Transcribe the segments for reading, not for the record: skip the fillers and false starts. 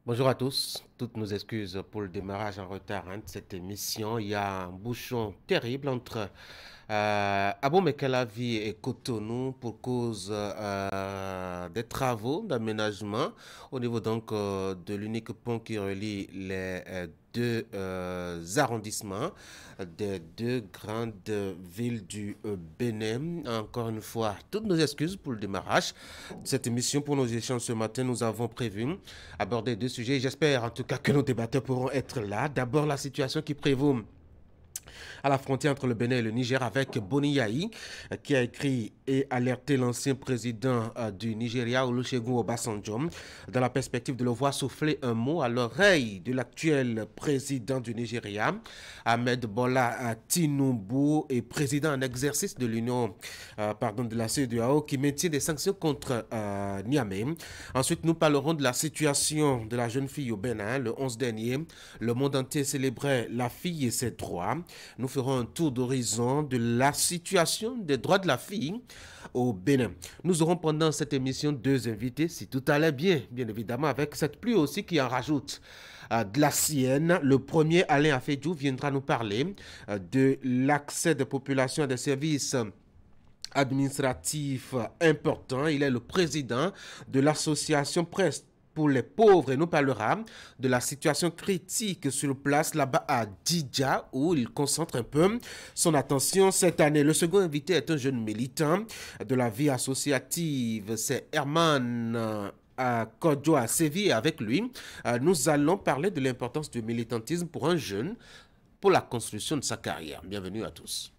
Bonjour à tous, toutes nos excuses pour le démarrage en retard de cette émission. Il y a un bouchon terrible entre Abomey-Calavi et Cotonou pour cause des travaux d'aménagement au niveau donc de l'unique pont qui relie les deux arrondissements des deux grandes villes du Bénin. Encore une fois, toutes nos excuses pour le démarrage de cette émission. Pour nos échanges ce matin, nous avons prévu aborder deux sujets. J'espère en tout cas que nos débatteurs pourront être là. D'abord, la situation qui prévaut à la frontière entre le Bénin et le Niger avec Boni Yayi, qui a écrit et alerté l'ancien président du Nigeria, Olusegun Obasanjo, dans la perspective de le voir souffler un mot à l'oreille de l'actuel président du Nigeria, Ahmed Bola Tinubu, et président en exercice de l'Union, de la CEDEAO, qui maintient des sanctions contre Niamey. Ensuite, nous parlerons de la situation de la jeune fille au Bénin. Le 11 dernier, le monde entier célébrait la fille et ses droits. Nous ferons un tour d'horizon de la situation des droits de la fille au Bénin. Nous aurons pendant cette émission deux invités, si tout allait bien, bien évidemment, avec cette pluie aussi qui en rajoute de la sienne. Le premier, Alain Afedjou, viendra nous parler de l'accès des populations à des services administratifs importants. Il est le président de l'association Presse pour les pauvres et nous parlera de la situation critique sur place là-bas à Didja où il concentre un peu son attention cette année. Le second invité est un jeune militant de la vie associative, c'est Herman Kodjo à Séville. Avec lui, nous allons parler de l'importance du militantisme pour un jeune pour la construction de sa carrière. Bienvenue à tous.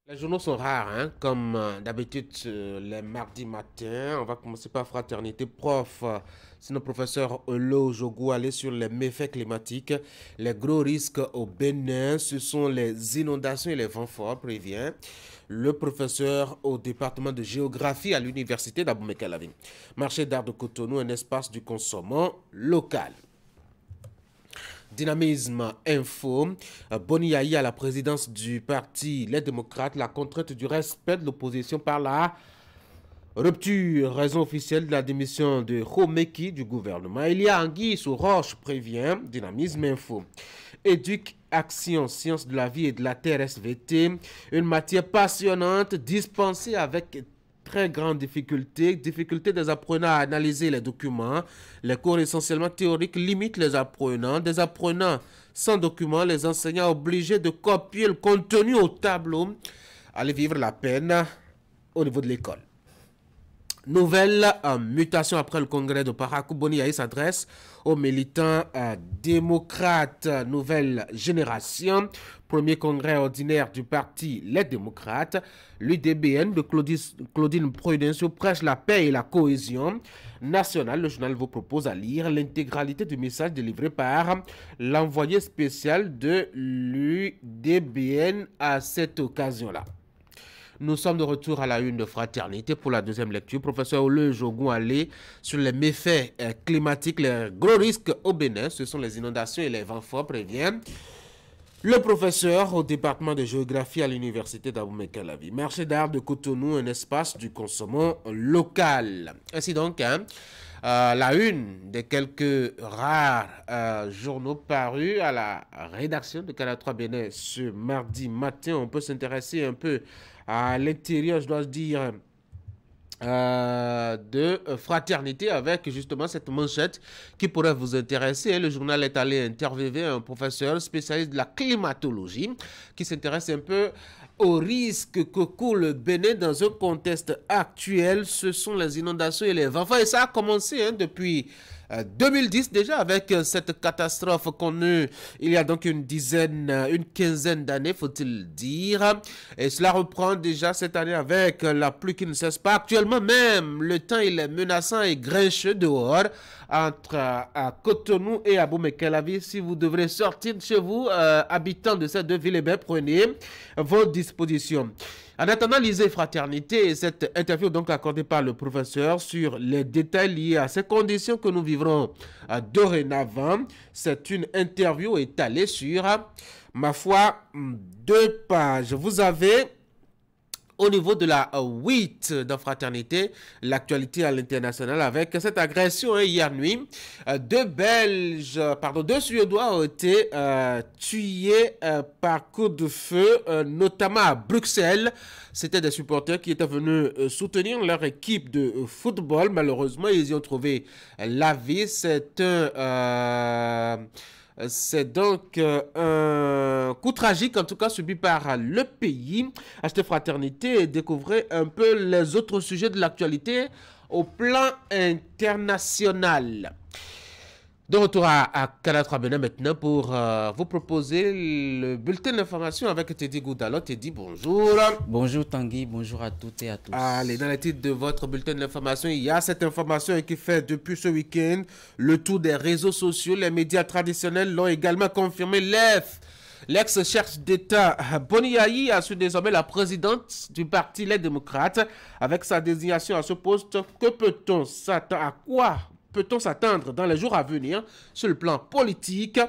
Les journaux sont rares, hein, comme d'habitude les mardis matins. On va commencer par Fraternité Prof. C'est notre professeur Olo Jogou allé sur les méfaits climatiques. Les gros risques au Bénin, ce sont les inondations et les vents forts, prévient le professeur au département de géographie à l'université d'Abomey-Calavi. Marché d'art de Cotonou, un espace du consommant local. Dynamisme Info, Boni Yayi à la présidence du parti Les Démocrates, la contrainte du respect de l'opposition par la rupture, raison officielle de la démission de Khomeki du gouvernement. Il y a Anguille sous roche, prévient Dynamisme Info. Éduc Action, sciences de la vie et de la terre SVT, une matière passionnante dispensée avec très grande difficulté des apprenants à analyser les documents. Les cours essentiellement théoriques limitent les apprenants. Des apprenants sans documents, les enseignants obligés de copier le contenu au tableau. Allez vivre la peine au niveau de l'école. Nouvelle mutation après le congrès de Parakou. Boni Yayi s'adresse aux militants démocrates. Nouvelle génération. Premier congrès ordinaire du parti Les Démocrates. L'UDBN de Claudine Prudencio prêche la paix et la cohésion nationale. Le journal vous propose à lire l'intégralité du message délivré par l'envoyé spécial de l'UDBN à cette occasion-là. Nous sommes de retour à la une de Fraternité pour la deuxième lecture. Professeur Ole Jogun allé sur les méfaits climatiques, les gros risques au Bénin. Ce sont les inondations et les vents forts, prévient le professeur au département de géographie à l'université d'Abomey-Calavi. Marché d'art de Cotonou, un espace du consommant local. Ainsi donc, la une des quelques rares journaux parus à la rédaction de Canal 3 Bénin ce mardi matin. On peut s'intéresser un peu à l'intérieur, je dois dire, de Fraternité avec justement cette manchette qui pourrait vous intéresser. Le journal est allé interviewer un professeur spécialiste de la climatologie qui s'intéresse un peu aux risques que court le Bénin dans un contexte actuel. Ce sont les inondations et les vents. Et ça a commencé depuis 2010 déjà avec cette catastrophe connue il y a donc une quinzaine d'années, faut-il dire. Et cela reprend déjà cette année avec la pluie qui ne cesse pas. Actuellement même, le temps il est menaçant et grincheux dehors entre Cotonou et Abomey-Calavi. Si vous devrez sortir de chez vous, habitants de ces deux villes, prenez vos dispositions. En attendant, lisez Fraternité et cette interview donc accordée par le professeur sur les détails liés à ces conditions que nous vivrons dorénavant. C'est une interview étalée sur, ma foi, 2 pages. Vous avez au niveau de la 8 de Fraternité, l'actualité à l'international avec cette agression hier nuit. Deux Suédois ont été tués par coup de feu, notamment à Bruxelles. C'était des supporters qui étaient venus soutenir leur équipe de football. Malheureusement, ils y ont trouvé la vie. C'est donc un coup tragique, en tout cas subi par le pays. Achetez Fraternité et découvrez un peu les autres sujets de l'actualité au plan international. De retour à Canal 3 Bénin maintenant pour vous proposer le bulletin d'information avec Teddy Goudalo. Teddy, bonjour. Bonjour Tanguy, bonjour à toutes et à tous. Allez, dans le titre de votre bulletin d'information, il y a cette information qui fait depuis ce week-end le tour des réseaux sociaux. Les médias traditionnels l'ont également confirmé. L'ex-chef d'État Boni Yayi assume désormais la présidente du parti Les Démocrates. Avec sa désignation à ce poste, que peut-on s'attendre à quoi peut-on s'attendre dans les jours à venir sur le plan politique?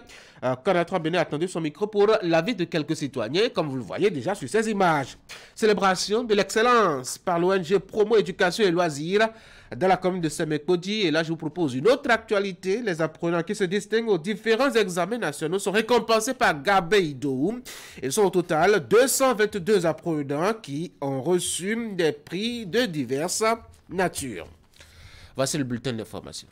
Canal 3 Bénin a attendu son micro pour l'avis de quelques citoyens, comme vous le voyez déjà sur ces images. Célébration de l'excellence par l'ONG Promo Éducation et Loisirs dans la commune de Sémékodi. Et là, je vous propose une autre actualité. Les apprenants qui se distinguent aux différents examens nationaux sont récompensés par Gabeido. Ils sont au total 222 apprenants qui ont reçu des prix de diverses natures. Voici le bulletin d'information.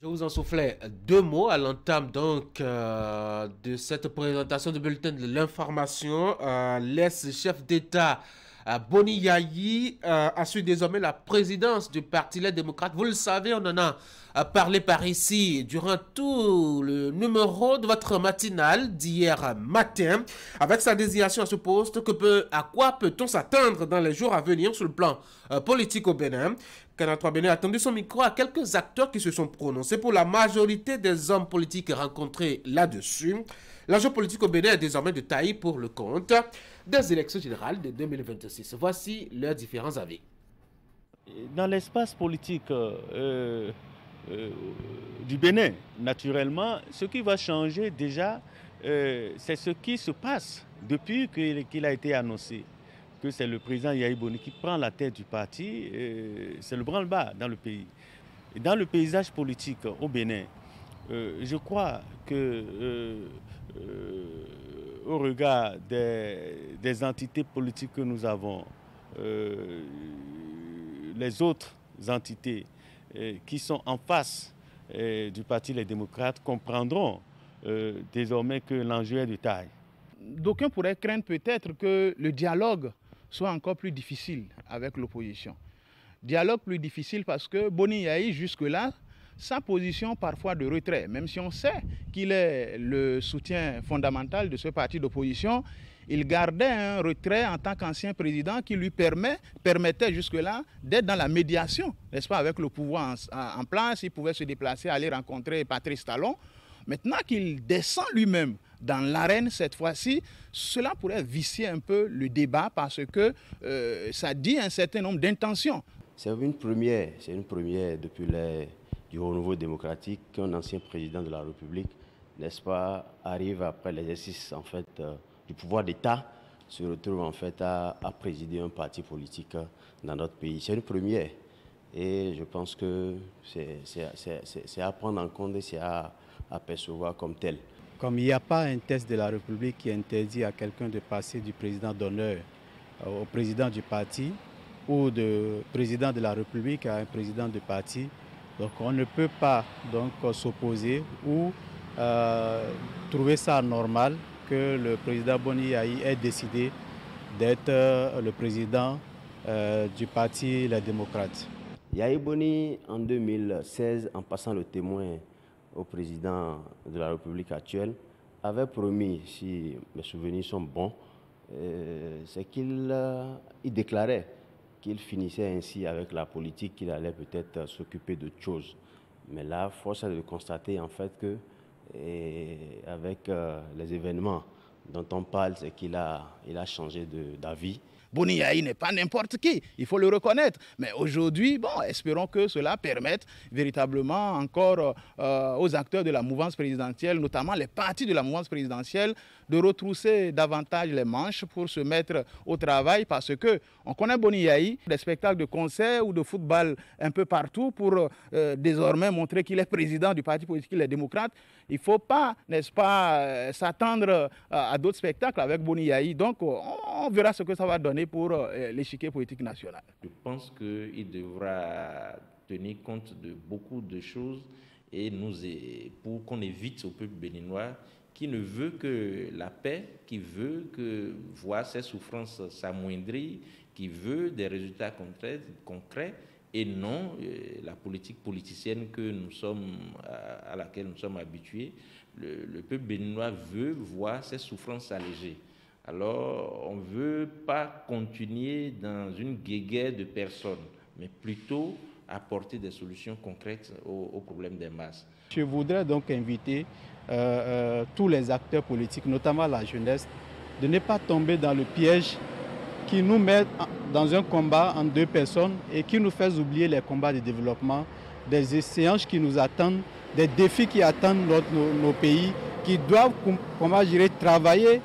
Je vous en soufflais 2 mots à l'entame donc de cette présentation du bulletin de l'information. L'ex-chef d'État Boni Yayi assume désormais la présidence du Parti Les Démocrates. Vous le savez, on en a parlé par ici durant tout le numéro de votre matinale d'hier matin. Avec sa désignation à ce poste, à quoi peut-on s'attendre dans les jours à venir sur le plan politique au Bénin? Canal 3 Bénin a tendu son micro à quelques acteurs qui se sont prononcés pour la majorité des hommes politiques rencontrés là-dessus. L'enjeu politique au Bénin est désormais de taille pour le compte des élections générales de 2026. Voici leurs différents avis. Dans l'espace politique du Bénin, naturellement, ce qui va changer déjà, c'est ce qui se passe depuis qu'il a été annoncé que c'est le président Yayi Boni qui prend la tête du parti. C'est le branle-bas dans le pays. Et dans le paysage politique au Bénin, je crois que au regard des entités politiques que nous avons, les autres entités qui sont en face du Parti Les Démocrates comprendront désormais que l'enjeu est de taille. D'aucuns pourraient craindre peut-être que le dialogue soit encore plus difficile avec l'opposition. Dialogue plus difficile parce que Boni Yayi, jusque-là, sa position parfois de retrait, même si on sait qu'il est le soutien fondamental de ce parti d'opposition, il gardait un retrait en tant qu'ancien président qui lui permettait jusque-là d'être dans la médiation, n'est-ce pas, avec le pouvoir en place. Il pouvait se déplacer, aller rencontrer Patrice Talon. Maintenant qu'il descend lui-même dans l'arène cette fois-ci, cela pourrait vicier un peu le débat parce que ça dit un certain nombre d'intentions. C'est une première depuis du renouveau démocratique qu'un ancien président de la République, n'est-ce pas, arrive après l'exercice en fait du pouvoir d'État, se retrouve en fait à présider un parti politique dans notre pays. C'est une première et je pense que c'est à prendre en compte et c'est à percevoir comme tel. Comme il n'y a pas un texte de la République qui interdit à quelqu'un de passer du président d'honneur au président du parti ou du président de la République à un président de parti, donc on ne peut pas donc s'opposer ou trouver ça normal que le président Boni Yayi ait décidé d'être le président du parti Les Démocrates. Yayi Boni, en 2016, en passant le témoin au président de la République actuelle, avait promis, si mes souvenirs sont bons, c'est qu'il déclarait qu'il finissait ainsi avec la politique, qu'il allait peut-être s'occuper d'autre chose. Mais là, force est de constater en fait que, avec les événements dont on parle, c'est qu'il a changé d'avis. Boni Yayi n'est pas n'importe qui, il faut le reconnaître. Mais aujourd'hui, bon, espérons que cela permette véritablement encore aux acteurs de la mouvance présidentielle, notamment les partis de la mouvance présidentielle, de retrousser davantage les manches pour se mettre au travail, parce que on connaît Boni Yayi, des spectacles de concert ou de football un peu partout pour désormais montrer qu'il est président du parti politique Les Démocrates. Il ne faut pas, n'est-ce pas, s'attendre à d'autres spectacles avec Boni Yayi. Donc on verra ce que ça va donner pour l'échiquier politique national. Je pense qu'il devra tenir compte de beaucoup de choses et pour qu'on évite au peuple béninois qui ne veut que la paix, qui veut que voir ses souffrances s'amoindrir, qui veut des résultats concrets et non la politique politicienne à laquelle nous sommes habitués. Le peuple béninois veut voir ses souffrances s'alléger. Alors, on ne veut pas continuer dans une guéguerre de personnes, mais plutôt apporter des solutions concrètes aux problèmes des masses. Je voudrais donc inviter tous les acteurs politiques, notamment la jeunesse, de ne pas tomber dans le piège qui nous met dans un combat en deux personnes et qui nous fait oublier les combats de développement, des échéances qui nous attendent, des défis qui attendent nos pays, qui doivent, travailler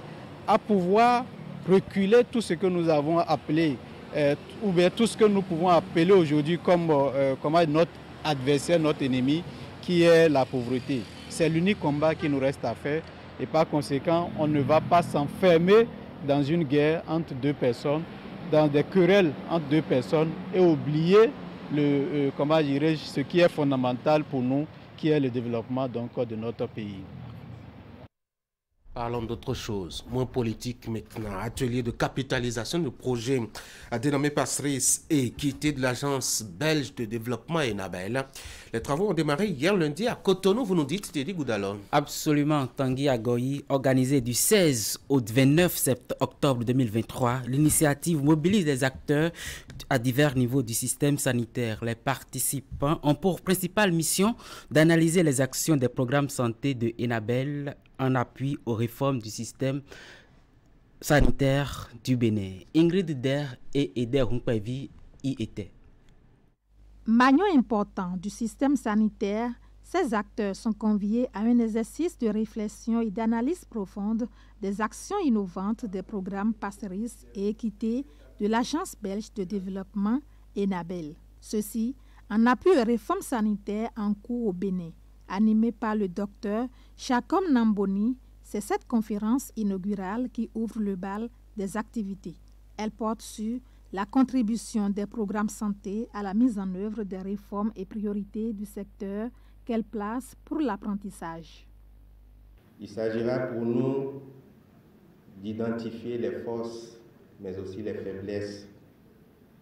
à pouvoir reculer tout ce que nous avons appelé, ou bien tout ce que nous pouvons appeler aujourd'hui comme notre adversaire, notre ennemi, qui est la pauvreté. C'est l'unique combat qui nous reste à faire et par conséquent, on ne va pas s'enfermer dans une guerre entre deux personnes, dans des querelles entre deux personnes et oublier ce qui est fondamental pour nous, qui est le développement de notre pays. Parlons d'autre chose, moins politique maintenant. Atelier de capitalisation du projet dénommé Passeris et équité de l'agence belge de développement Enabel. Les travaux ont démarré hier lundi à Cotonou, vous nous dites, Teddy Goudalon. Absolument, Tanguy Agoyi, organisé du 16 au 29 octobre 2023. L'initiative mobilise les acteurs à divers niveaux du système sanitaire. Les participants ont pour principale mission d'analyser les actions des programmes santé de Enabel en appui aux réformes du système sanitaire du Bénin. Ingrid Der et Eder Hunkpevi y étaient. Maillon important du système sanitaire, ces acteurs sont conviés à un exercice de réflexion et d'analyse profonde des actions innovantes des programmes Passeris et équité de l'Agence belge de développement Enabel. Ceci en appui aux réformes sanitaires en cours au Bénin. Animée par le docteur Chakom Namboni, c'est cette conférence inaugurale qui ouvre le bal des activités. Elle porte sur la contribution des programmes santé à la mise en œuvre des réformes et priorités du secteur qu'elle place pour l'apprentissage. Il s'agira pour nous d'identifier les forces, mais aussi les faiblesses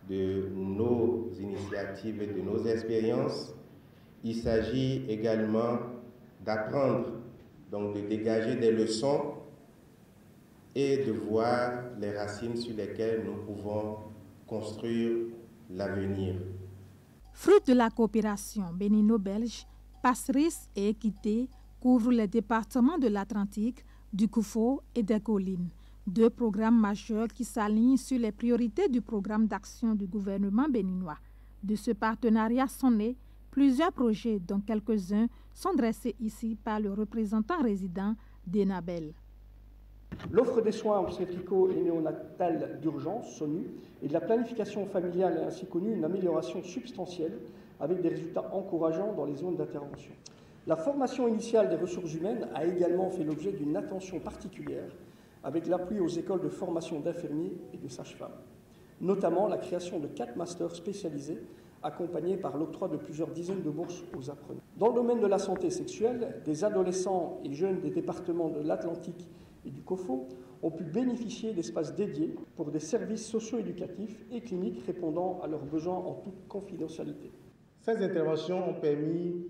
de nos initiatives et de nos expériences. Il s'agit également d'apprendre, donc de dégager des leçons et de voir les racines sur lesquelles nous pouvons construire l'avenir. Fruit de la coopération bénino-belge, Passeris et Équité couvrent les départements de l'Atlantique, du Koufo et des Collines. Deux programmes majeurs qui s'alignent sur les priorités du programme d'action du gouvernement béninois. De ce partenariat sont nés plusieurs projets dont quelques-uns sont dressés ici par le représentant résident d'Enabel. L'offre des soins obstétricaux et néonatales d'urgence, SONU, et de la planification familiale a ainsi connu une amélioration substantielle avec des résultats encourageants dans les zones d'intervention. La formation initiale des ressources humaines a également fait l'objet d'une attention particulière avec l'appui aux écoles de formation d'infirmiers et de sages-femmes, notamment la création de 4 masters spécialisés accompagnés par l'octroi de plusieurs dizaines de bourses aux apprenants. Dans le domaine de la santé sexuelle, des adolescents et jeunes des départements de l'Atlantique et du COFO ont pu bénéficier d'espaces dédiés pour des services socio-éducatifs et cliniques répondant à leurs besoins en toute confidentialité. Ces interventions ont permis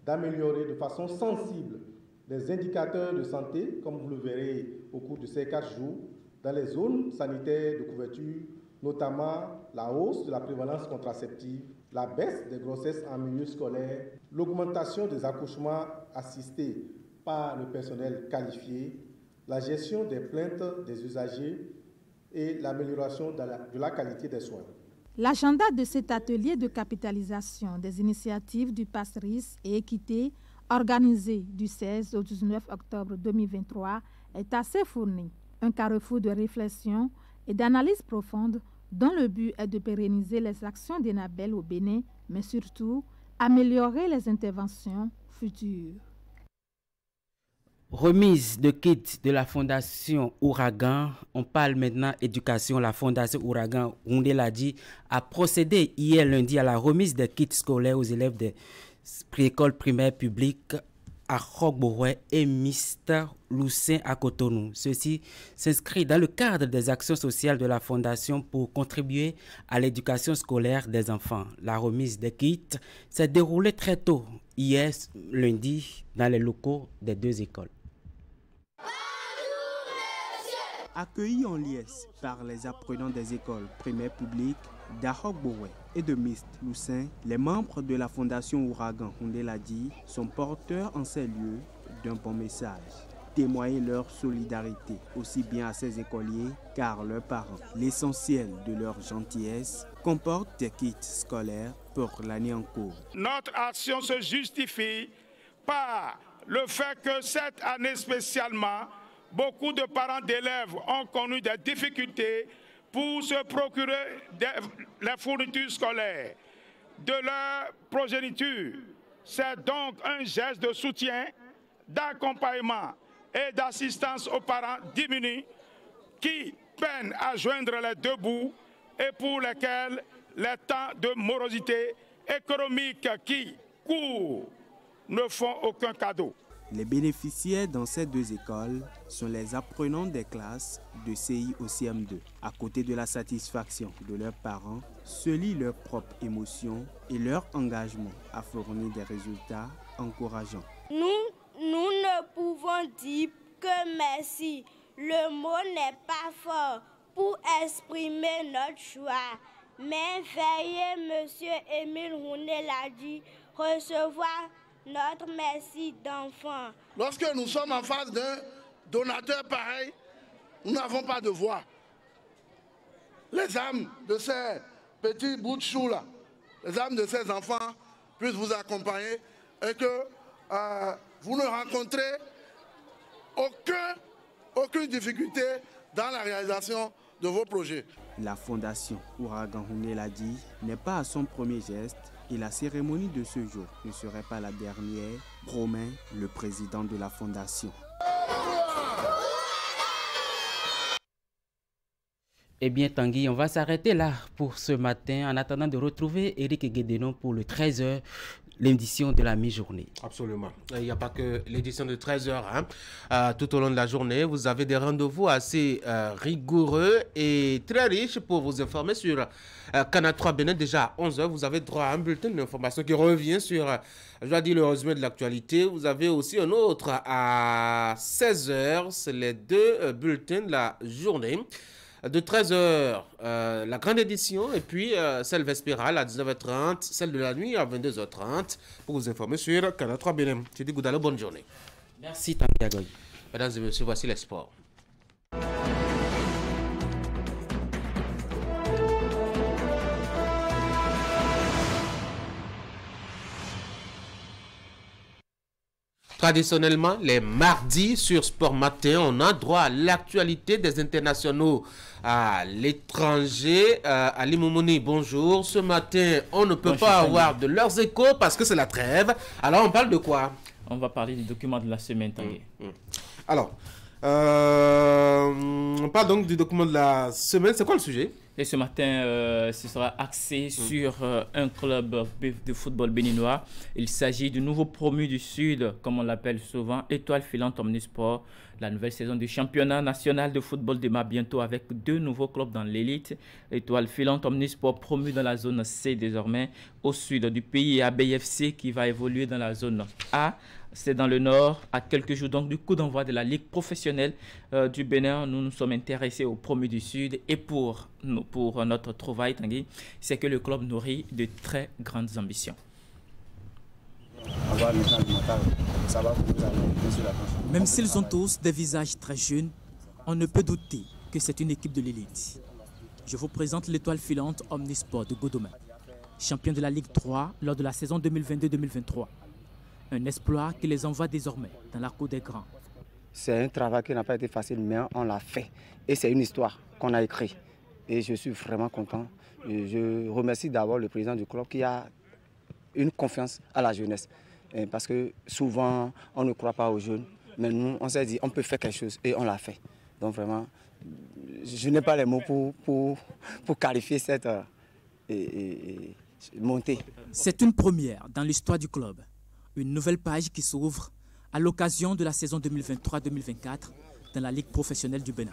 d'améliorer de façon sensible les indicateurs de santé, comme vous le verrez au cours de ces 4 jours, dans les zones sanitaires de couverture, notamment la hausse de la prévalence contraceptive, la baisse des grossesses en milieu scolaire, l'augmentation des accouchements assistés par le personnel qualifié, la gestion des plaintes des usagers et l'amélioration de la qualité des soins. L'agenda de cet atelier de capitalisation des initiatives du PASRIS et équité, organisé du 16 au 19 octobre 2023, est assez fourni. Un carrefour de réflexion et d'analyse profonde dont le but est de pérenniser les actions d'Enabel au Bénin, mais surtout améliorer les interventions futures. Remise de kits de la Fondation Ouragan. On parle maintenant éducation. La Fondation Ouragan, Houndé l'a dit, a procédé hier lundi à la remise des kits scolaires aux élèves des écoles primaires publiques à Rogboué et Mr. Loussin à Cotonou. Ceci s'inscrit dans le cadre des actions sociales de la Fondation pour contribuer à l'éducation scolaire des enfants. La remise des kits s'est déroulée très tôt, hier lundi, dans les locaux des deux écoles. Accueillis en liesse par les apprenants des écoles primaires publiques d'Arok-Boué et de Mist Loussin, les membres de la Fondation Ouragan, Houndé l'a dit, sont porteurs en ces lieux d'un bon message. Témoigner leur solidarité aussi bien à ces écoliers car leurs parents, l'essentiel de leur gentillesse, comportent des kits scolaires pour l'année en cours. Notre action se justifie par le fait que cette année spécialement, beaucoup de parents d'élèves ont connu des difficultés pour se procurer les fournitures scolaires de leur progéniture. C'est donc un geste de soutien, d'accompagnement et d'assistance aux parents diminués qui peinent à joindre les deux bouts et pour lesquels les temps de morosité économique qui courent ne font aucun cadeau. Les bénéficiaires dans ces deux écoles sont les apprenants des classes de CI au CM2. À côté de la satisfaction de leurs parents, se lit leur propre émotion et leur engagement à fournir des résultats encourageants. Nous ne pouvons dire que merci. Le mot n'est pas fort pour exprimer notre joie. Mais veuillez, Monsieur Émile Houndé l'a dit, recevoir notre merci d'enfant. Lorsque nous sommes en face d'un donateur pareil, nous n'avons pas de voix. Les âmes de ces petits bouts de chou-là, les âmes de ces enfants puissent vous accompagner et que vous ne rencontrez aucune difficulté dans la réalisation de vos projets. La Fondation Ouragan Houndé l'a dit, n'est pas à son premier geste et la cérémonie de ce jour ne serait pas la dernière, promet le président de la Fondation. Eh bien Tanguy, on va s'arrêter là pour ce matin en attendant de retrouver Eric Guédénon pour le 13h, l'édition de la mi-journée. Absolument. Il n'y a pas que l'édition de 13h. Tout au long de la journée, vous avez des rendez-vous assez rigoureux et très riches pour vous informer sur Canal 3 Bénin. Déjà à 11h, vous avez droit à un bulletin d'information qui revient sur, je dois dire, le résumé de l'actualité. Vous avez aussi un autre à 16h. C'est les deux bulletins de la journée. De 13h, la grande édition, et puis celle vespérale à 19h30, celle de la nuit à 22h30, pour vous informer sur Canal 3 Bénin. Je dis Goudalo, bonne journée. Merci Tanguy Agoy. Mesdames et messieurs, voici les sports. Traditionnellement, les mardis sur Sport Matin, on a droit à l'actualité des internationaux à l'étranger. Ali Moumouni, bonjour. Ce matin, on ne peut pas avoir de leurs échos parce que c'est la trêve. Alors, on parle de quoi? On va parler du document de la semaine, Tanguy. Alors, on parle donc du document de la semaine. C'est quoi le sujet? Et ce matin, ce sera axé sur un club de football béninois. Il s'agit du nouveau promu du Sud, comme on l'appelle souvent, Étoile Filante Omnisport. La nouvelle saison du championnat national de football démarre bientôt avec 2 nouveaux clubs dans l'élite. Étoile Filante Omnisport promu dans la zone C désormais au sud du pays, ABFC qui va évoluer dans la zone A. C'est dans le nord, à quelques jours donc du coup d'envoi de la Ligue professionnelle du Bénin. Nous nous sommes intéressés aux promus du Sud et pour notre trouvaille, Tanguy, c'est que le club nourrit de très grandes ambitions. Même s'ils ont tous des visages très jeunes, on ne peut douter que c'est une équipe de l'élite. Je vous présente l'étoile filante Omnisport de Godomain, champion de la Ligue 3 lors de la saison 2022-2023. Un exploit qui les envoie désormais dans la cour des grands. C'est un travail qui n'a pas été facile, mais on l'a fait. Et c'est une histoire qu'on a écrite. Et je suis vraiment content. Et je remercie d'abord le président du club qui a une confiance à la jeunesse. Et parce que souvent, on ne croit pas aux jeunes. Mais nous, on s'est dit, on peut faire quelque chose et on l'a fait. Donc vraiment, je n'ai pas les mots pour qualifier cette montée. C'est une première dans l'histoire du club. Une nouvelle page qui s'ouvre à l'occasion de la saison 2023-2024 dans la Ligue professionnelle du Bénin.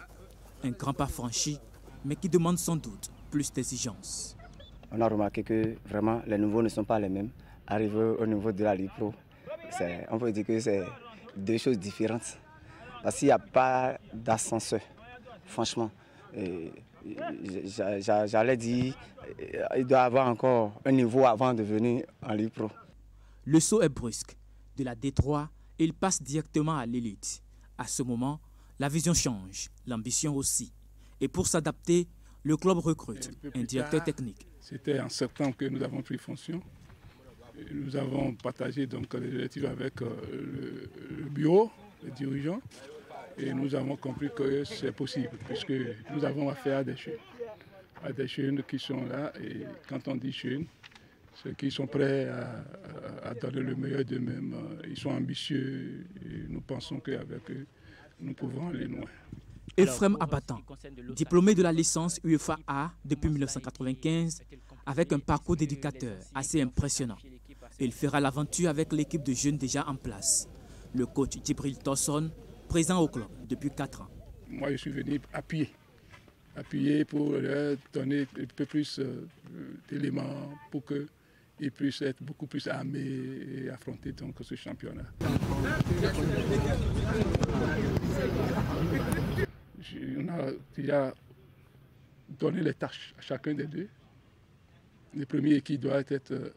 Un grand pas franchi, mais qui demande sans doute plus d'exigences. On a remarqué que vraiment les nouveaux ne sont pas les mêmes. Arriver au niveau de la Ligue Pro, on peut dire que c'est deux choses différentes. Parce qu'il n'y a pas d'ascenseur, franchement. J'allais dire, il doit y avoir encore un niveau avant de venir en Ligue Pro. Le saut est brusque. De la D3, il passe directement à l'élite. À ce moment, la vision change, l'ambition aussi. Et pour s'adapter, le club recrute un directeur technique. C'était en septembre que nous avons pris fonction. Nous avons partagé donc les directives avec le bureau, les dirigeants, et nous avons compris que c'est possible, puisque nous avons affaire à des jeunes qui sont là. Et quand on dit jeunes, ceux qui sont prêts à donner le meilleur d'eux-mêmes, ils sont ambitieux et nous pensons qu'avec eux, nous pouvons aller loin. Ephrem Abatan, diplômé de la licence UEFA A depuis 1995, avec un parcours d'éducateur assez impressionnant. Il fera l'aventure avec l'équipe de jeunes déjà en place. Le coach Djibril Tosson, présent au club depuis 4 ans. Moi, je suis venu appuyer pour leur donner un peu plus d'éléments pour qu'ils puissent être beaucoup plus armés et affronter donc ce championnat. On a déjà donné les tâches à chacun des deux. Le premier qui doit être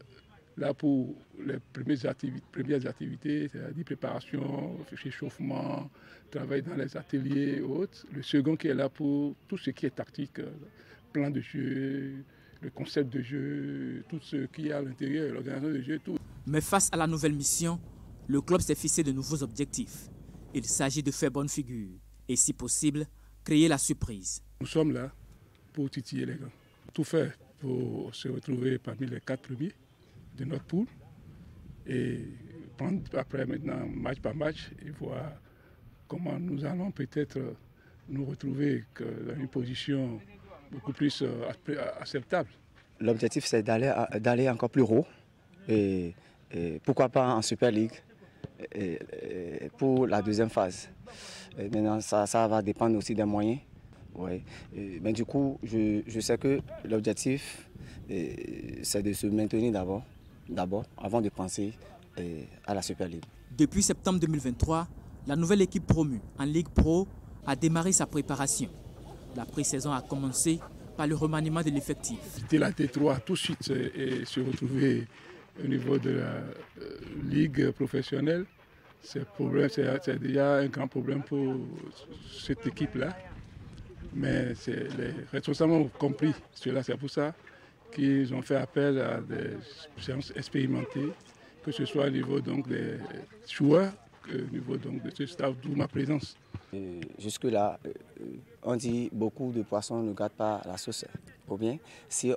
là pour les premières activités, c'est-à-dire préparation, échauffement, travail dans les ateliers et autres. Le second qui est là pour tout ce qui est tactique, plan de jeu, le concept de jeu, tout ce qui est à l'intérieur, l'organisation de jeu, tout. Mais face à la nouvelle mission, le club s'est fixé de nouveaux objectifs. Il s'agit de faire bonne figure et, si possible, créer la surprise. Nous sommes là pour titiller les gars. Tout faire pour se retrouver parmi les 4 premiers de notre poule et prendre après maintenant match par match et voir comment nous allons peut-être nous retrouver dans une position beaucoup plus acceptable. L'objectif c'est d'aller encore plus haut et pourquoi pas en Super League pour la deuxième phase. Et maintenant ça va dépendre aussi des moyens. Ouais. Mais du coup je sais que l'objectif c'est de se maintenir d'abord, avant de penser à la Super League. Depuis septembre 2023, la nouvelle équipe promue en Ligue Pro a démarré sa préparation. La pré-saison a commencé par le remaniement de l'effectif. C'était la T3 tout de suite et se retrouver au niveau de la Ligue professionnelle, c'est déjà un grand problème pour cette équipe-là. Mais les responsables ont compris cela, c'est pour ça qu'ils ont fait appel à des séances expérimentées, que ce soit au niveau donc, des joueurs, au niveau donc, de ce staff, d'où ma présence. Jusque-là, on dit beaucoup de poissons ne gâtent pas la sauce. Ou bien, si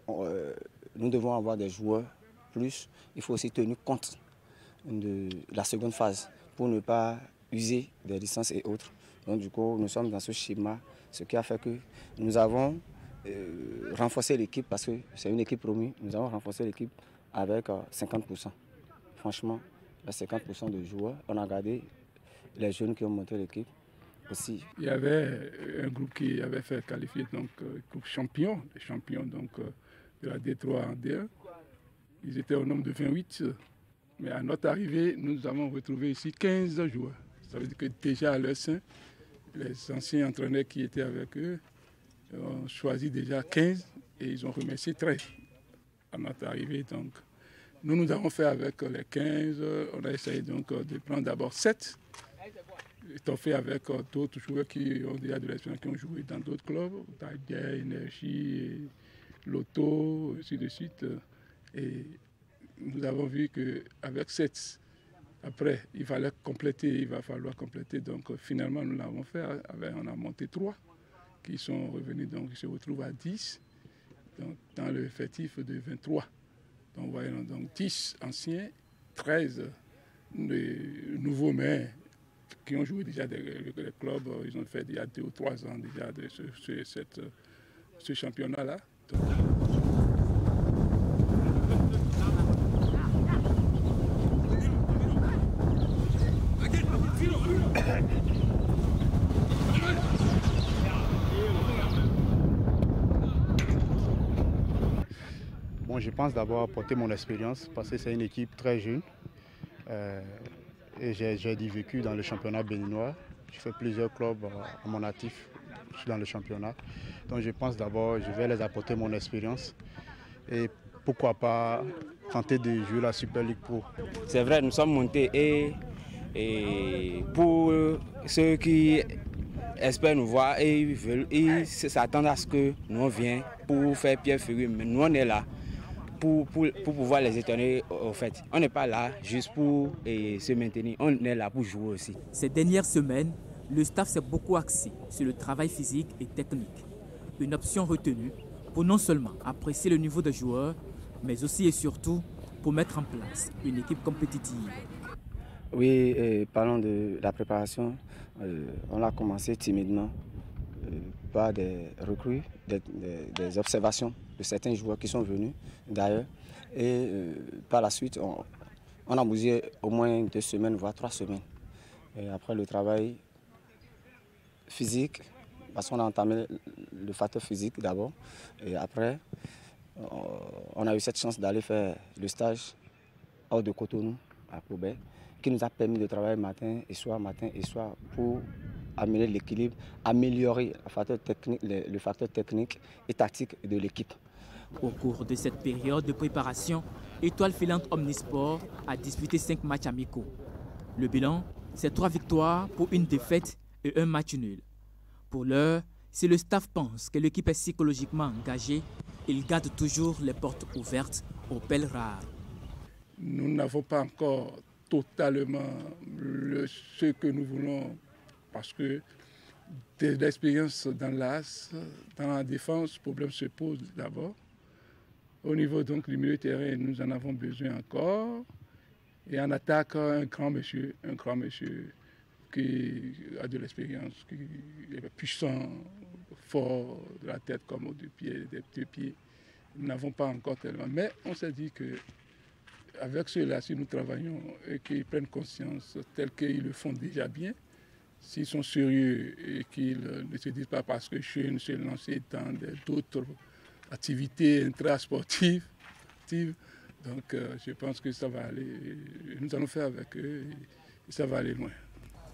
nous devons avoir des joueurs plus, il faut aussi tenir compte de la seconde phase pour ne pas user des licences et autres. Donc du coup, nous sommes dans ce schéma, ce qui a fait que nous avons renforcer l'équipe parce que c'est une équipe promue. Nous avons renforcé l'équipe avec 50%. Franchement, 50% de joueurs. On a gardé les jeunes qui ont monté l'équipe aussi. Il y avait un groupe qui avait fait qualifier donc groupe champion, les champions donc de la D3 en D1. Ils étaient au nombre de 28. Mais à notre arrivée, nous avons retrouvé ici 15 joueurs. Ça veut dire que déjà à leur sein, les anciens entraîneurs qui étaient avec eux ont choisi déjà 15 et ils ont remercié 13 à notre arrivée. Donc, nous avons fait avec les 15, on a essayé donc de prendre d'abord 7, étoffé avec d'autres joueurs qui ont déjà de l'expérience, qui ont joué dans d'autres clubs, Taïdia, Énergie, Lotto, ainsi de suite. Et nous avons vu qu'avec 7, après, il fallait compléter, il va falloir compléter. Donc finalement, nous l'avons fait, on a monté 3 qui sont revenus, donc ils se retrouvent à 10 donc, dans l'effectif de 23. Donc voyons, donc 10 anciens, 13 nouveaux mais qui ont joué déjà des clubs, ils ont fait il y a 2 ou 3 ans déjà de ce championnat-là. Bon, je pense d'abord apporter mon expérience parce que c'est une équipe très jeune. Et j'ai vécu dans le championnat béninois. Je fais plusieurs clubs à mon actif. Je suis dans le championnat. Donc je pense d'abord, je vais les apporter mon expérience. Et pourquoi pas tenter de jouer la Super League Pro. C'est vrai, nous sommes montés et pour ceux qui espèrent nous voir et ils s'attendent à ce que nous on vienne pour faire pierre figure. Mais nous on est là pour pouvoir les étonner au fait. On n'est pas là juste pour se maintenir, on est là pour jouer aussi. Ces dernières semaines, le staff s'est beaucoup axé sur le travail physique et technique. Une option retenue pour non seulement apprécier le niveau des joueurs, mais aussi et surtout pour mettre en place une équipe compétitive. Oui, parlons de la préparation. On a commencé timidement par des recrues, des observations de certains joueurs qui sont venus d'ailleurs. Et par la suite, on a bougé au moins 2 semaines, voire 3 semaines. Et après le travail physique, parce qu'on a entamé le facteur physique d'abord. Et après, on a eu cette chance d'aller faire le stage hors de Cotonou, à Kobe, qui nous a permis de travailler matin et soir pour amener l'équilibre, améliorer le facteur technique et tactique de l'équipe. Au cours de cette période de préparation, Étoile Filante Omnisport a disputé 5 matchs amicaux. Le bilan, c'est 3 victoires pour 1 défaite et 1 match nul. Pour l'heure, si le staff pense que l'équipe est psychologiquement engagée, il garde toujours les portes ouvertes aux pèlerins. Nous n'avons pas encore totalement ce que nous voulons parce que de l'expérience dans l'AS, dans la défense, le problème se pose d'abord. Au niveau donc du milieu de terrain, nous en avons besoin encore. Et en attaque, un grand monsieur qui a de l'expérience, qui est puissant, fort, de la tête comme des deux pieds. Nous n'avons pas encore tellement. Mais on s'est dit que avec ceux-là, si nous travaillons et qu'ils prennent conscience tel qu'ils le font déjà bien, s'ils sont sérieux et qu'ils ne se disent pas parce que je ne suis lancé dans d'autres activités intrasportives, donc je pense que ça va aller, nous allons faire avec eux et ça va aller loin.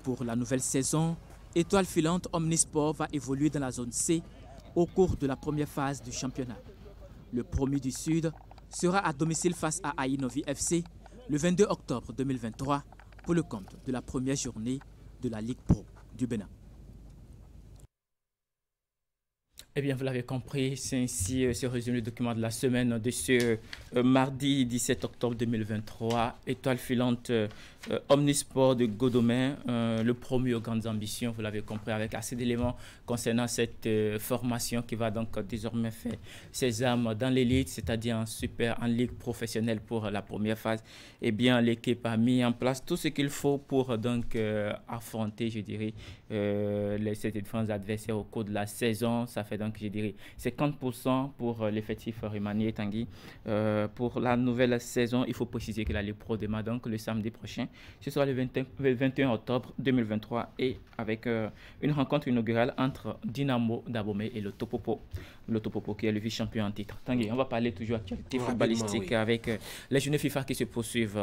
Pour la nouvelle saison, Étoile Filante Omnisport va évoluer dans la zone C au cours de la première phase du championnat. Le promu du Sud sera à domicile face à Aïnovi FC le 22 octobre 2023 pour le compte de la première journée de la Ligue Pro du Bénin. Eh bien, vous l'avez compris, c'est ainsi se résume le document de la semaine de ce mardi 17 octobre 2023. Étoile filante Omnisport de Godomain, le promu aux grandes ambitions, vous l'avez compris, avec assez d'éléments concernant cette formation qui va donc désormais faire ses armes dans l'élite, c'est-à-dire en ligue professionnelle pour la première phase. Eh bien, l'équipe a mis en place tout ce qu'il faut pour donc affronter, je dirais, ces différents adversaires au cours de la saison. Ça fait donc, je dirais, 50% pour l'effectif Rimani Tanguy. Pour la nouvelle saison, il faut préciser que la Ligue Pro démarre donc le samedi prochain. Ce sera le 21 octobre 2023 et avec une rencontre inaugurale entre Dynamo d'Abomey et le Topopo. Lotopopo, qui est le vice-champion en titre. Tanguy, on va parler toujours actualité footballistique oui. avec les journées FIFA qui se poursuivent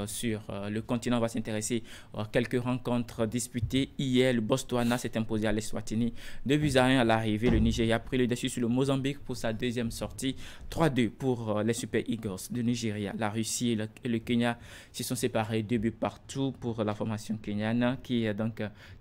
sur le continent. On va s'intéresser à quelques rencontres disputées. Hier, le Botswana s'est imposé à l'Eswatini 2-1 à l'arrivée. Le Nigeria a pris le dessus sur le Mozambique pour sa deuxième sortie. 3-2 pour les Super Eagles de Nigeria. La Russie et le Kenya se sont séparés 2 buts partout pour la formation kenyane qui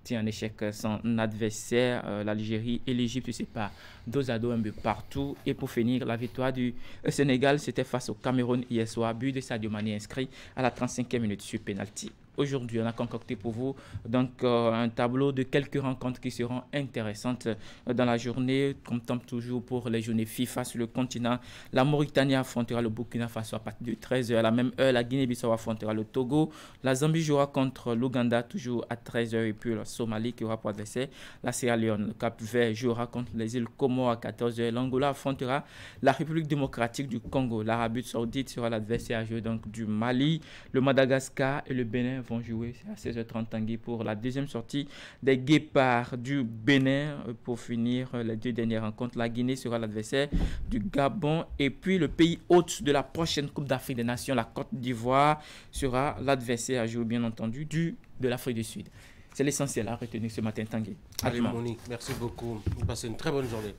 tient en échec son adversaire. L'Algérie et l'Égypte se séparent 2-2, un but partout. Et pour finir, la victoire du Sénégal, c'était face au Cameroun hier soir. But de Sadio Mané inscrit à la 35e minute sur penalty. Aujourd'hui, on a concocté pour vous un tableau de quelques rencontres qui seront intéressantes dans la journée. Comme toujours pour les journées FIFA sur le continent, la Mauritanie affrontera le Burkina Faso à partir de 13h. À la même heure, la Guinée-Bissau affrontera le Togo. La Zambie jouera contre l'Ouganda toujours à 13h. Et puis la Somalie qui aura pour adversaire la Sierra Leone. Le Cap-Vert jouera contre les îles Comores à 14h. L'Angola affrontera la République démocratique du Congo. L'Arabie saoudite sera l'adversaire à jouer du Mali. Le Madagascar et le Bénin vont jouer à 16h30 Tanguy pour la deuxième sortie des Guépards du Bénin. Pour finir les 2 dernières rencontres, la Guinée sera l'adversaire du Gabon et puis le pays hôte de la prochaine Coupe d'Afrique des Nations, la Côte d'Ivoire, sera l'adversaire à jouer bien entendu de l'Afrique du Sud. C'est l'essentiel à retenir ce matin, Tanguy. Allez, Monique, merci beaucoup. Vous passez une très bonne journée.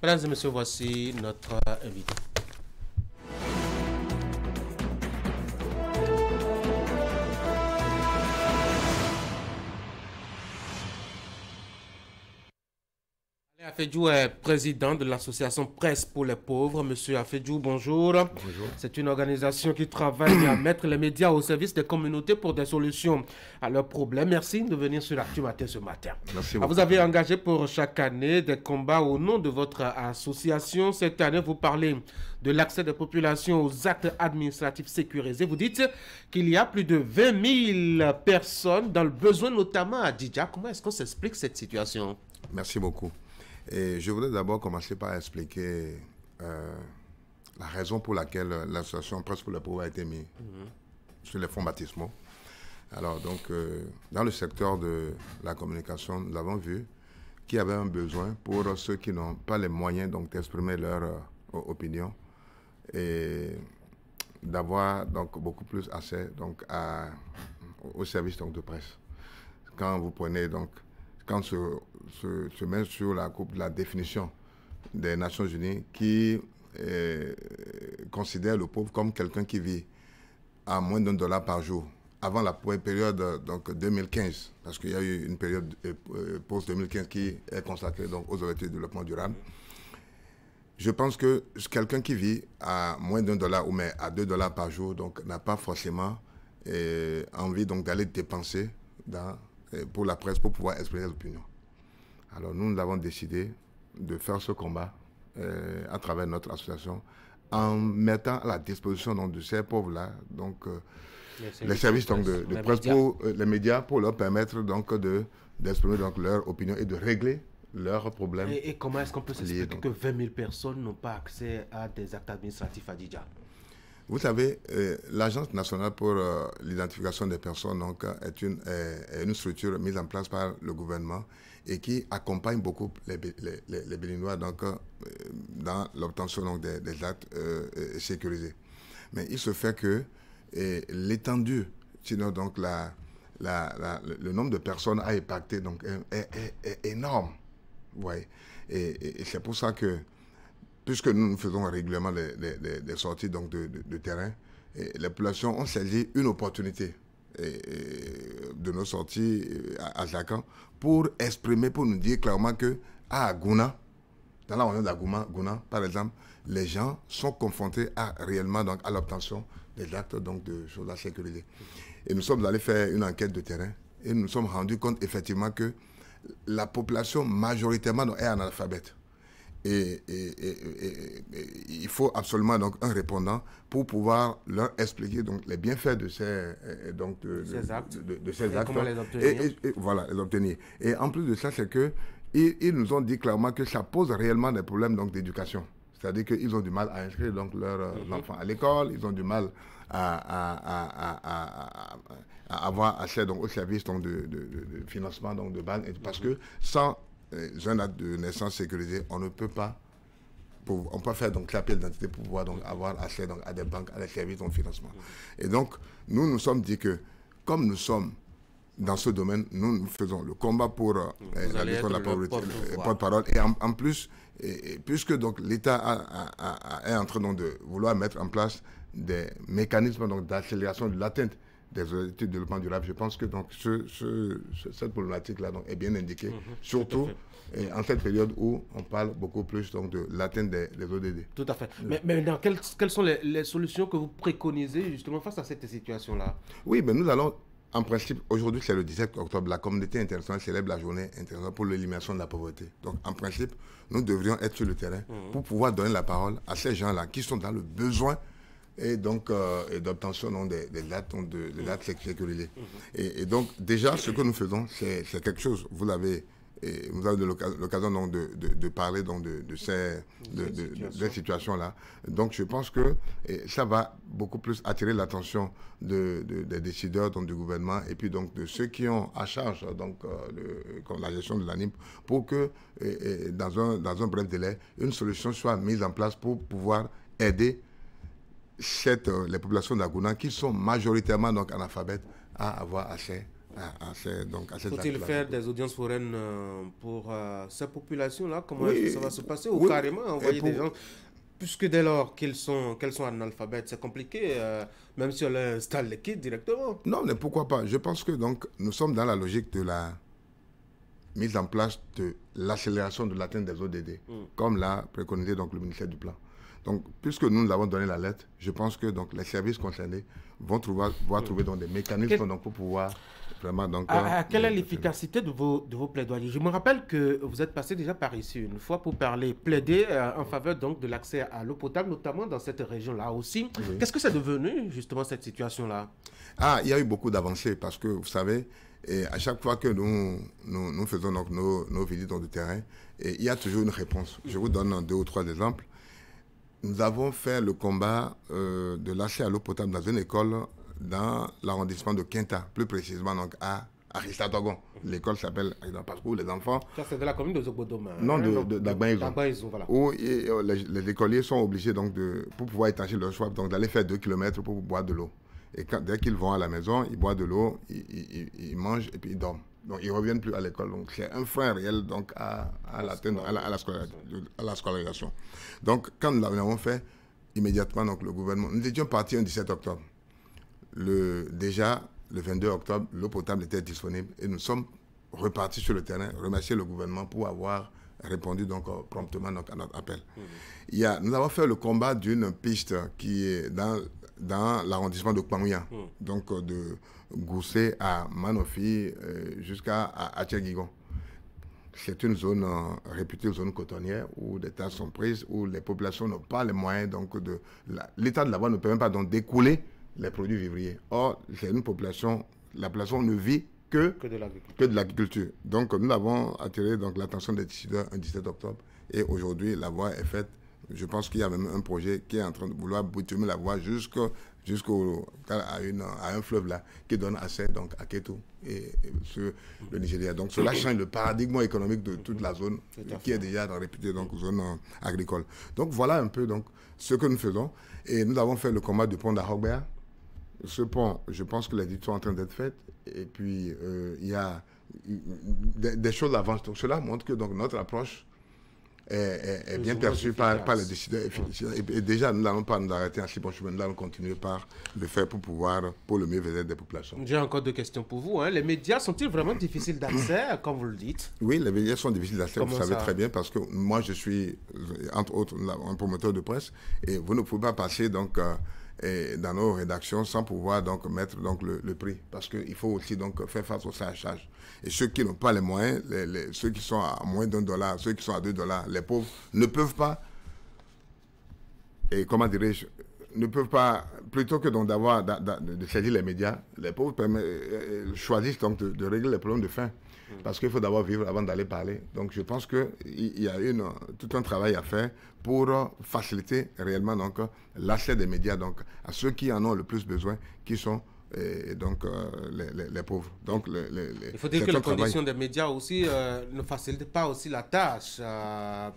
Mesdames et messieurs, voici notre invité. Afedjou est président de l'association Presse pour les pauvres. Monsieur Afedjou, bonjour. Bonjour. C'est une organisation qui travaille à mettre les médias au service des communautés pour des solutions à leurs problèmes. Merci de venir sur l'Actu Matin ce matin. Merci beaucoup. Vous avez engagé pour chaque année des combats au nom de votre association. Cette année, vous parlez de l'accès des populations aux actes administratifs sécurisés. Vous dites qu'il y a plus de 20 000 personnes dans le besoin, notamment à Djidja. Comment est-ce qu'on s'explique cette situation? Merci beaucoup. Et je voudrais d'abord commencer par expliquer la raison pour laquelle l'association Presse pour les pauvres a été mise sur les fonds baptismaux. Alors, donc, dans le secteur de la communication, nous avons vu qu'il y avait un besoin pour ceux qui n'ont pas les moyens d'exprimer leur opinion et d'avoir donc beaucoup plus accès au service de presse. Quand vous prenez quand se met sur la coupe de la définition des Nations Unies qui considère le pauvre comme quelqu'un qui vit à moins d'$1 par jour. Avant la période 2015, parce qu'il y a eu une période post-2015 qui est consacrée aux objectifs de développement durable. Je pense que quelqu'un qui vit à moins d'$1 ou mais à $2 par jour n'a pas forcément envie d'aller dépenser pour la presse pour pouvoir exprimer l'opinion. Alors nous avons décidé de faire ce combat à travers notre association en mettant à la disposition de ces pauvres-là les services de presse pour les médias pour leur permettre d'exprimer leur opinion et de régler leurs problèmes. Et comment est-ce qu'on peut s'expliquer que 20 000 personnes n'ont pas accès à des actes administratifs à Djidja? Vous savez, l'Agence nationale pour l'identification des personnes est une structure mise en place par le gouvernement et qui accompagne beaucoup les Béninois dans l'obtention des actes sécurisés. Mais il se fait que l'étendue, sinon le nombre de personnes à impacter est énorme. Ouais. Et c'est pour ça que puisque nous faisons régulièrement des sorties de terrain, et les populations ont saisi une opportunité de nos sorties à Zakan pour exprimer, pour nous dire clairement que à Gouna, dans la région d'Agouna, par exemple, les gens sont confrontés réellement à l'obtention des actes de choses à sécuriser. Et nous sommes allés faire une enquête de terrain et nous nous sommes rendus compte effectivement que la population majoritairement est analphabète. Et il faut absolument un répondant pour pouvoir leur expliquer les bienfaits de ces actes. Comment les obtenir. Et voilà, les obtenir. Et en plus de ça, c'est qu'ils nous ont dit clairement que ça pose réellement des problèmes d'éducation. C'est-à-dire qu'ils ont du mal à inscrire leurs enfants à l'école, ils ont du mal à avoir accès au service de financement de base, parce que sans un acte de naissance sécurisé, on ne peut pas on peut faire donc la pièce d'identité pour pouvoir donc avoir accès donc, à des banques, à des services de financement. Et donc, nous sommes dit que, comme nous sommes dans ce domaine, nous faisons le combat pour la lutte contre la pauvreté, le porte-parole. Et en plus, puisque donc l'État est en train donc, de vouloir mettre en place des mécanismes d'accélération de l'atteinte des objectifs de développement durable, je pense que donc, cette problématique-là est bien indiquée, surtout en cette période où on parle beaucoup plus donc, de l'atteinte des ODD. Tout à fait. Mais maintenant, quelles sont les solutions que vous préconisez justement face à cette situation-là? Oui, mais nous allons, en principe, aujourd'hui c'est le 17 octobre, la communauté internationale célèbre la journée internationale pour l'élimination de la pauvreté. Donc en principe, nous devrions être sur le terrain pour pouvoir donner la parole à ces gens-là qui sont dans le besoin et donc d'obtention des dates sécurisées. Et donc déjà ce que nous faisons, c'est quelque chose, vous avez l'occasion de parler donc, de ces situations-là. Donc je pense que ça va beaucoup plus attirer l'attention des décideurs donc, du gouvernement et puis donc de ceux qui ont à charge donc, la gestion de l'ANIP pour que dans un bref délai, une solution soit mise en place pour pouvoir aider les populations d'Agouna qui sont majoritairement donc, analphabètes à avoir accès à cette Faut-il faire des audiences foraines pour ces populations-là? Comment ça va se passer? Ou carrément envoyer des gens, puisque dès lors qu'elles sont analphabètes, c'est compliqué, même si on leur installe les kits directement. Non, mais pourquoi pas? Je pense que donc, nous sommes dans la logique de la mise en place de l'accélération de l'atteinte des ODD, comme l'a préconisé donc, le ministère du Plan. Donc, puisque nous avons donné la lettre, je pense que donc, les services concernés vont trouver donc, des mécanismes donc, pour pouvoir vraiment... Donc, quelle est l'efficacité de vos plaidoyers? Je me rappelle que vous êtes passé déjà par ici une fois pour plaider en faveur donc, de l'accès à l'eau potable, notamment dans cette région-là aussi. Oui. Qu'est-ce que c'est devenu, justement, cette situation-là? Il y a eu beaucoup d'avancées parce que, vous savez, et à chaque fois que nous faisons donc, nos visites dans le terrain, il y a toujours une réponse. Je vous donne 2 ou 3 exemples. Nous avons fait le combat de l'accès à l'eau potable dans une école dans l'arrondissement de Quinta, plus précisément donc à Aristatogon. L'école s'appelle parce que les enfants... Ça, c'est de la commune de Zogbodoma. Non, d'Agbaïzon. Voilà. Où les écoliers sont obligés, donc, pour pouvoir étancher leur soif, d'aller faire 2 km pour boire de l'eau. Et dès qu'ils vont à la maison, ils boivent de l'eau, ils mangent et puis ils dorment. Donc, ils ne reviennent plus à l'école. Donc, c'est un frein réel donc, à la scolarisation. Donc, quand nous l'avons fait, immédiatement, donc, le gouvernement... Nous étions partis le 17 octobre. Déjà, le 22 octobre, l'eau potable était disponible et nous sommes repartis sur le terrain, remercier le gouvernement pour avoir répondu donc, promptement donc, à notre appel. Nous avons fait le combat d'une piste qui est dans l'arrondissement de Kpamouya, donc de Goussé à Manofi jusqu'à Atchegigon. C'est une zone réputée zone cotonnière où des tasses sont prises, où les populations n'ont pas les moyens. Donc l'État de là-bas ne permet pas d'écouler les produits vivriers. Or, c'est une population, la population ne vit que de l'agriculture. Donc nous avons attiré l'attention des décideurs un 17 octobre et aujourd'hui la voie est faite. Je pense qu'il y a même un projet qui est en train de vouloir bitumer la voie jusqu'à un fleuve là qui donne accès donc, à Kétou et le Nigeria. Donc cela change le paradigme économique de toute la zone qui est déjà réputée donc, zone agricole. Donc voilà un peu donc, ce que nous faisons. Et nous avons fait le combat du pont d'Ahogbea. Ce pont, je pense que les études sont en train d'être faites. Et puis il y a des choses avancent. Donc cela montre que donc, notre approche est bien perçu par les décideurs. Et déjà, nous n'allons pas nous arrêter en si bon chemin. Nous allons continuer par le faire pour le mieux bien des populations. J'ai encore 2 questions pour vous. Les médias sont-ils vraiment difficiles d'accès, comme vous le dites? Oui, les médias sont difficiles d'accès, vous savez très bien, parce que moi, je suis, entre autres, un promoteur de presse, et vous ne pouvez pas passer donc, dans nos rédactions sans pouvoir donc, mettre donc, le prix, parce qu'il faut aussi donc, faire face au charge. Et ceux qui n'ont pas les moyens, ceux qui sont à moins $1, ceux qui sont à $2, les pauvres ne peuvent pas, et comment dirais-je, ne peuvent pas, plutôt que donc de saisir les médias, les pauvres choisissent donc de régler les problèmes de faim. Parce qu'il faut d'abord vivre avant d'aller parler. Donc je pense qu'il y a tout un travail à faire pour faciliter réellement l'accès des médias donc, à ceux qui en ont le plus besoin, qui sont et donc les pauvres. Donc, il faut dire que les conditions des médias aussi ne facilitent pas aussi la tâche,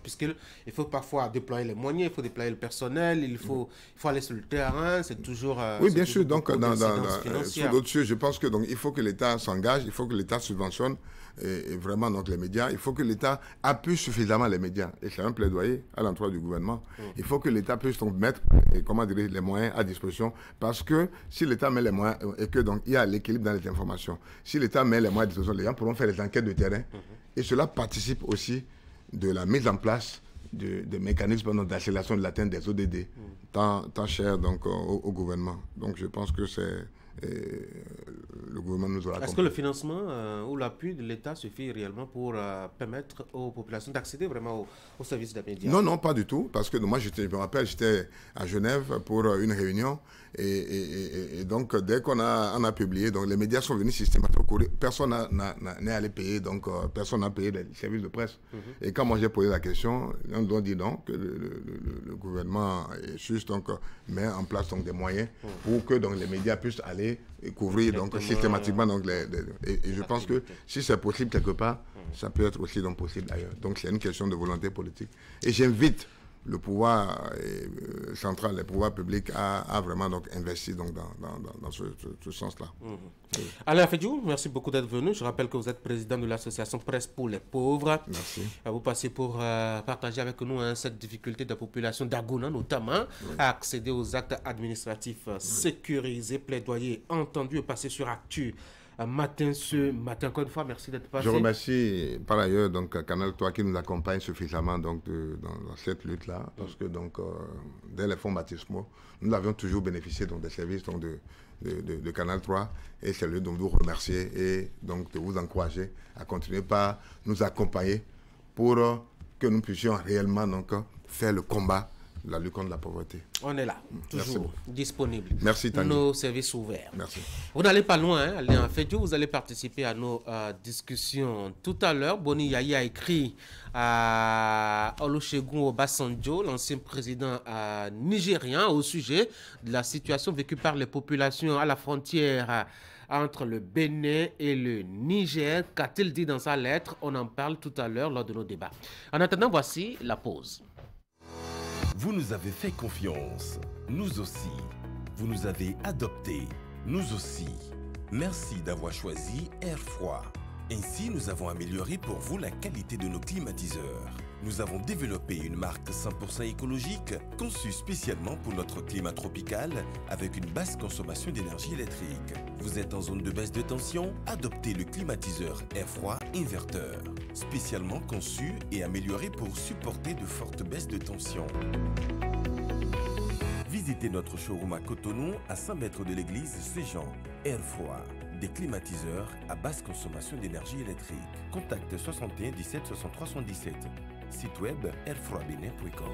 puisqu'il faut parfois déployer les moyens, il faut déployer le personnel, il faut aller sur le terrain, c'est toujours... oui, bien sûr, donc sur d'autres choses, je pense que donc, il faut que l'État s'engage, il faut que l'État subventionne et vraiment donc, les médias, il faut que l'État appuie suffisamment les médias, et c'est un plaidoyer à l'endroit du gouvernement. Il faut que l'État puisse donc mettre les moyens à disposition, parce que si l'État met les moyens et que donc il y a l'équilibre dans les informations, si l'État met les moyens à disposition, les gens pourront faire des enquêtes de terrain et cela participe aussi de la mise en place de mécanismes d'accélération de l'atteinte des ODD, tant chers donc, au gouvernement. Donc je pense que le gouvernement nous aura compris. Est-ce que le financement ou l'appui de l'État suffit réellement pour permettre aux populations d'accéder vraiment aux services des médias? Non, non, pas du tout. Parce que moi, je me rappelle, j'étais à Genève pour une réunion. Et donc, dès qu'on a publié, donc les médias sont venus systématiquement. Personne n'est allé payer, donc personne n'a payé les services de presse. Et quand moi j'ai posé la question, on doit dire non, que le gouvernement est juste donc, met en place donc, des moyens pour que donc, les médias puissent aller couvrir donc, systématiquement. Donc, et je pense que si c'est possible quelque part, ça peut être aussi donc, possible ailleurs. Donc c'est une question de volonté politique. Et j'invite le pouvoir central, les pouvoirs publics à vraiment donc, investi donc, dans ce sens-là. Alain Afedjou, merci beaucoup d'être venu. Je rappelle que vous êtes président de l'association Presse pour les pauvres. Merci. Vous passez pour partager avec nous cette difficulté de la population d'Agouna, notamment, à accéder aux actes administratifs sécurisés, plaidoyer entendu et passer sur Actu. Ce matin, encore une fois, merci d'être passé. Je remercie par ailleurs donc, Canal 3 qui nous accompagne suffisamment donc, dans cette lutte-là, parce que donc, dès les fonds baptismaux, nous avions toujours bénéficié donc, des services donc, de Canal 3, et c'est lieu de vous remercier et donc, de vous encourager à continuer par nous accompagner pour que nous puissions réellement donc, faire le combat de la lutte contre la pauvreté. On est là, toujours disponible. Merci Tanguy. Nos services ouverts. Merci. Vous n'allez pas loin, Alain Afedjou, vous allez participer à nos discussions. Tout à l'heure, Boni Yayi a écrit à Olusegun Obasanjo, l'ancien président nigérien, au sujet de la situation vécue par les populations à la frontière entre le Bénin et le Niger. Qu'a-t-il dit dans sa lettre? On en parle tout à l'heure lors de nos débats. En attendant, voici la pause. Vous nous avez fait confiance, nous aussi. Vous nous avez adoptés, nous aussi. Merci d'avoir choisi Air Froid. Ainsi, nous avons amélioré pour vous la qualité de nos climatiseurs. Nous avons développé une marque 100% écologique, conçue spécialement pour notre climat tropical, avec une basse consommation d'énergie électrique. Vous êtes en zone de baisse de tension? Adoptez le climatiseur Air Froid Inverteur, spécialement conçu et amélioré pour supporter de fortes baisses de tension. Visitez notre showroom à Cotonou, à 100 mètres de l'église Saint-Jean. Air Froid, des climatiseurs à basse consommation d'énergie électrique. Contact 61 17 63 77. Site web airfroidbenin.com.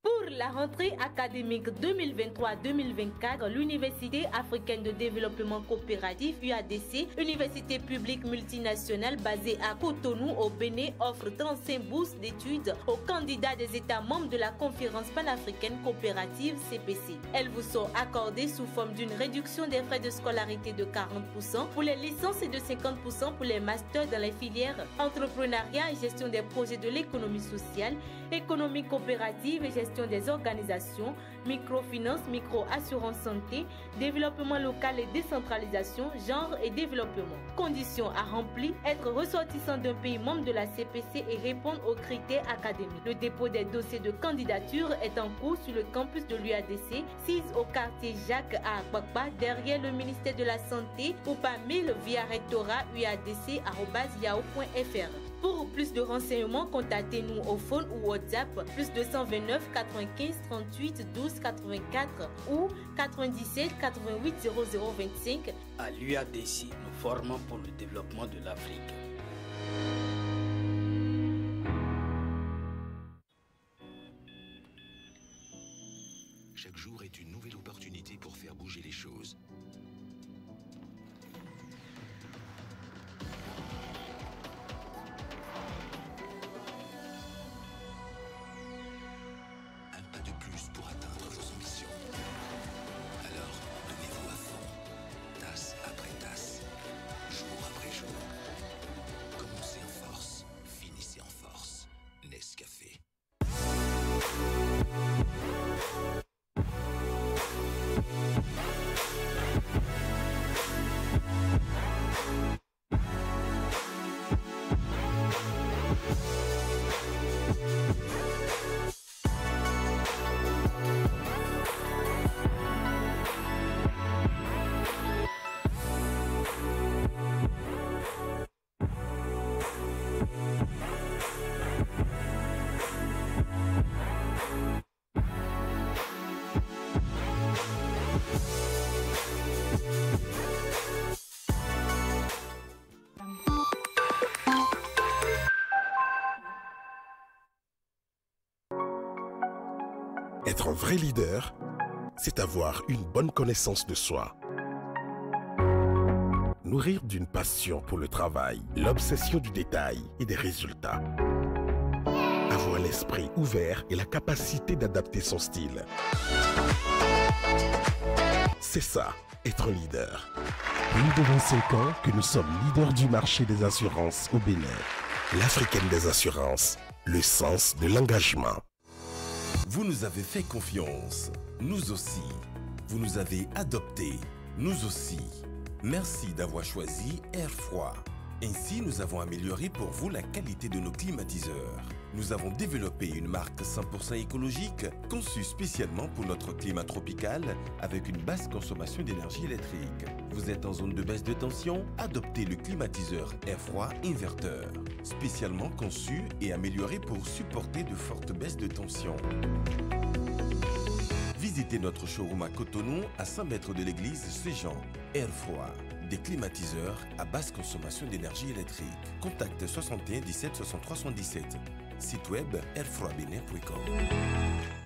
Pour la rentrée académique 2023-2024, l'Université africaine de développement coopératif UADC, université publique multinationale basée à Cotonou au Bénin, offre 35 bourses d'études aux candidats des États membres de la conférence panafricaine coopérative CPC. Elles vous sont accordées sous forme d'une réduction des frais de scolarité de 40% pour les licences et de 50% pour les masters dans les filières entrepreneuriat et gestion des projets de l'économie sociale, économie coopérative et gestion des organisations, microfinance, micro-assurance santé, développement local et décentralisation, genre et développement. Conditions à remplir, être ressortissant d'un pays membre de la CPC et répondre aux critères académiques. Le dépôt des dossiers de candidature est en cours sur le campus de l'UADC, 6 au quartier Jacques à Akbakba, derrière le ministère de la Santé, ou par mail via rectorat.uadc@yahoo.fr. Pour plus de renseignements, contactez-nous au phone ou WhatsApp plus 229 95 38 12 84 ou 97 88 0025. À l'UADC, nous formons pour le développement de l'Afrique. Chaque jour est une nouvelle opportunité pour faire bouger les choses. Pour atteindre vos ambitions. Alors, donnez-vous à fond. Être un vrai leader, c'est avoir une bonne connaissance de soi. Nourrir d'une passion pour le travail, l'obsession du détail et des résultats. Avoir l'esprit ouvert et la capacité d'adapter son style. C'est ça, être un leader. Plus de 25 ans que nous sommes leaders du marché des assurances au Bénin. L'Africaine des assurances, le sens de l'engagement. Vous nous avez fait confiance, nous aussi. Vous nous avez adoptés, nous aussi. Merci d'avoir choisi Air Froid. Ainsi, nous avons amélioré pour vous la qualité de nos climatiseurs. Nous avons développé une marque 100% écologique, conçue spécialement pour notre climat tropical, avec une basse consommation d'énergie électrique. Vous êtes en zone de baisse de tension? Adoptez le climatiseur Air Froid Inverteur, spécialement conçu et amélioré pour supporter de fortes baisses de tension. Visitez notre showroom à Cotonou, à 100 mètres de l'église Saint-Jean. Air Froid, des climatiseurs à basse consommation d'énergie électrique. Contacte 61 17 63 77. Site web airfroidbenin.com.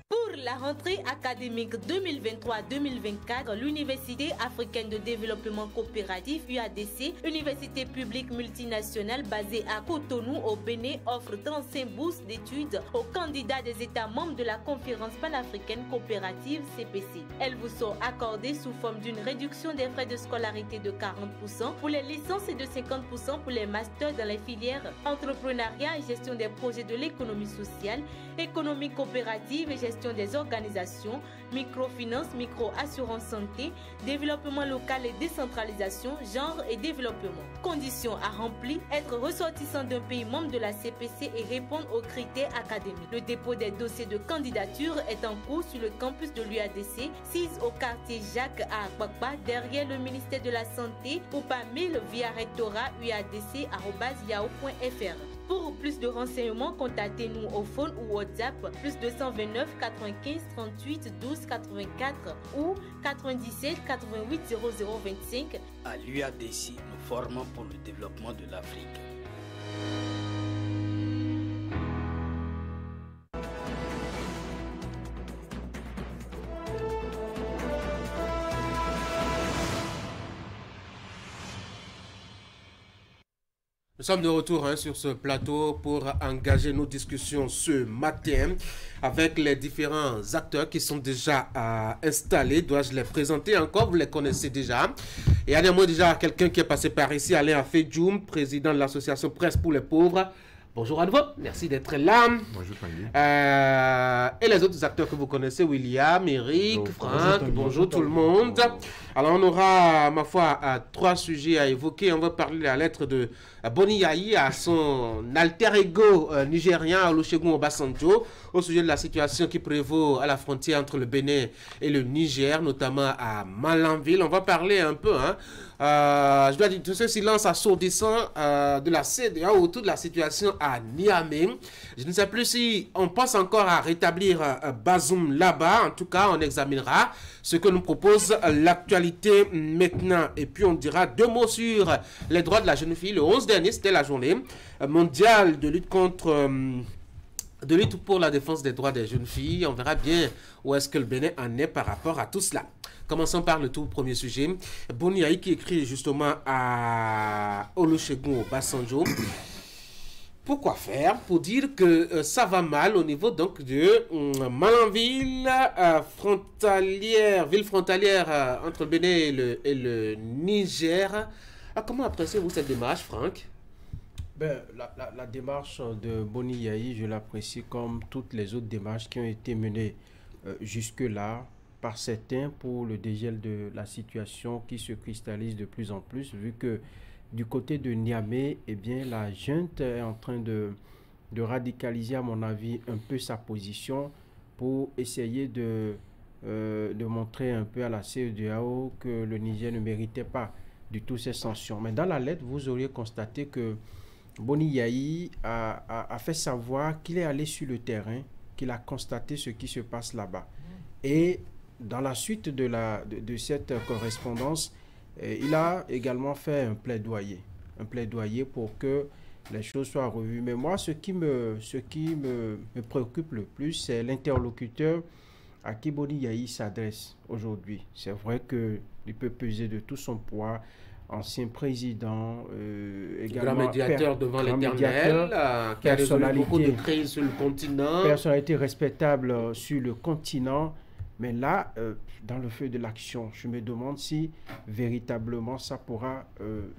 Pour la rentrée académique 2023-2024, l'Université africaine de développement coopératif UADC, université publique multinationale basée à Cotonou au Bénin, offre 35 bourses d'études aux candidats des États membres de la conférence panafricaine coopérative CPC. Elles vous sont accordées sous forme d'une réduction des frais de scolarité de 40% pour les licences et de 50% pour les masters dans les filières entrepreneuriat et gestion des projets de l'économie sociale, économie coopérative et gestion des organisations, microfinance, micro-assurance santé, développement local et décentralisation, genre et développement. Conditions à remplir, être ressortissant d'un pays membre de la CPC et répondre aux critères académiques. Le dépôt des dossiers de candidature est en cours sur le campus de l'UADC, 6 au quartier Jacques à Akbakba, derrière le ministère de la Santé, ou par mail via rectorat@uadc@yahoo.fr. Pour plus de renseignements, contactez-nous au phone ou WhatsApp +229 95 38 12 84 ou 97 88 00 25. À l'UADC, nous formons pour le développement de l'Afrique. Nous sommes de retour sur ce plateau pour engager nos discussions ce matin avec les différents acteurs qui sont déjà installés. Dois-je les présenter encore? Vous les connaissez déjà. Et à des mots déjà, quelqu'un qui est passé par ici, Alain Afedjoum, président de l'association Presse pour les pauvres. Bonjour à nouveau, merci d'être là. Bonjour Tanguy. Et les autres acteurs que vous connaissez, William, Eric, Franck, bonjour tout le monde. Alors on aura, ma foi, 3 sujets à évoquer. On va parler de la lettre de Boni Yayi à son alter ego nigérien Olusegun Obasanjo au sujet de la situation qui prévaut à la frontière entre le Bénin et le Niger, notamment à Malanville. On va parler un peu, je dois dire, de ce silence assourdissant de la CEDEAO autour de la situation à Niamey. Je ne sais plus si on pense encore à rétablir Bazoum là-bas. En tout cas, on examinera ce que nous propose l'actualité maintenant. Et puis, on dira 2 mots sur les droits de la jeune fille. Le 11 dernier, c'était la journée mondiale de lutte pour la défense des droits des jeunes filles. On verra bien où est-ce que le Bénin en est par rapport à tout cela. Commençons par le tout premier sujet. Boni Yayi qui écrit justement à Olusegun Obasanjo. Pourquoi faire? Pour dire que ça va mal au niveau donc de Malanville, ville frontalière entre le Bénin et le Niger. Comment appréciez-vous cette démarche, Franck? La démarche de Boni Yayi, je l'apprécie comme toutes les autres démarches qui ont été menées jusque-là par certains pour le dégel de la situation qui se cristallise de plus en plus, vu que du côté de Niamey, eh bien, la junte est en train de radicaliser, à mon avis, un peu sa position pour essayer de montrer un peu à la CEDEAO que le Niger ne méritait pas du tout ces sanctions. Mais dans la lettre, vous auriez constaté que Boni Yayi a fait savoir qu'il est allé sur le terrain, qu'il a constaté ce qui se passe là-bas. Et dans la suite de cette correspondance, il a également fait un plaidoyer pour que les choses soient revues. Mais moi, ce qui me préoccupe le plus, c'est l'interlocuteur à qui Boni Yayi s'adresse aujourd'hui. C'est vrai qu'il peut peser de tout son poids, ancien président, également grand médiateur devant l'Éternel, qui a résolu beaucoup de crises sur le continent. Personnalité respectable sur le continent. Mais là, dans le feu de l'action, je me demande si véritablement ça pourra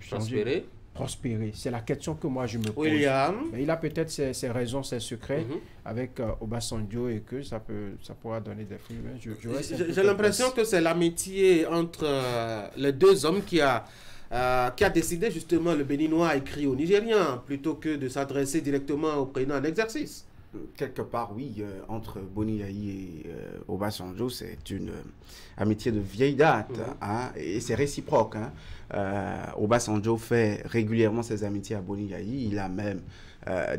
changer. Prospérer. C'est la question que moi je me pose. William. Mais il a peut-être ses raisons, ses secrets avec Obasanjo et que ça pourra donner des fruits. J'ai l'impression que c'est l'amitié entre les deux hommes qui a décidé justement le Béninois a écrit au Nigérian plutôt que de s'adresser directement au président en exercice. Quelque part, oui, entre Boni Yayi et Obasanjo, c'est une amitié de vieille date, hein, et c'est réciproque. Hein. Obasanjo fait régulièrement ses amitiés à Boni Yayi. Il a même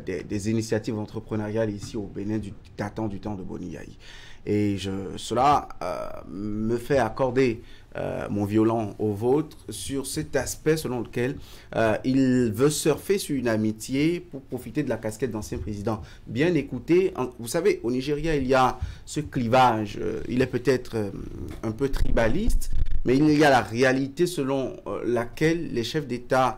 des initiatives entrepreneuriales ici au Bénin datant du temps de Boni Yayi. Et cela me fait accorder mon violon au vôtre sur cet aspect selon lequel il veut surfer sur une amitié pour profiter de la casquette d'ancien président. Bien écoutez, vous savez, au Nigeria, il y a ce clivage, il est peut-être un peu tribaliste, mais il y a la réalité selon laquelle les chefs d'État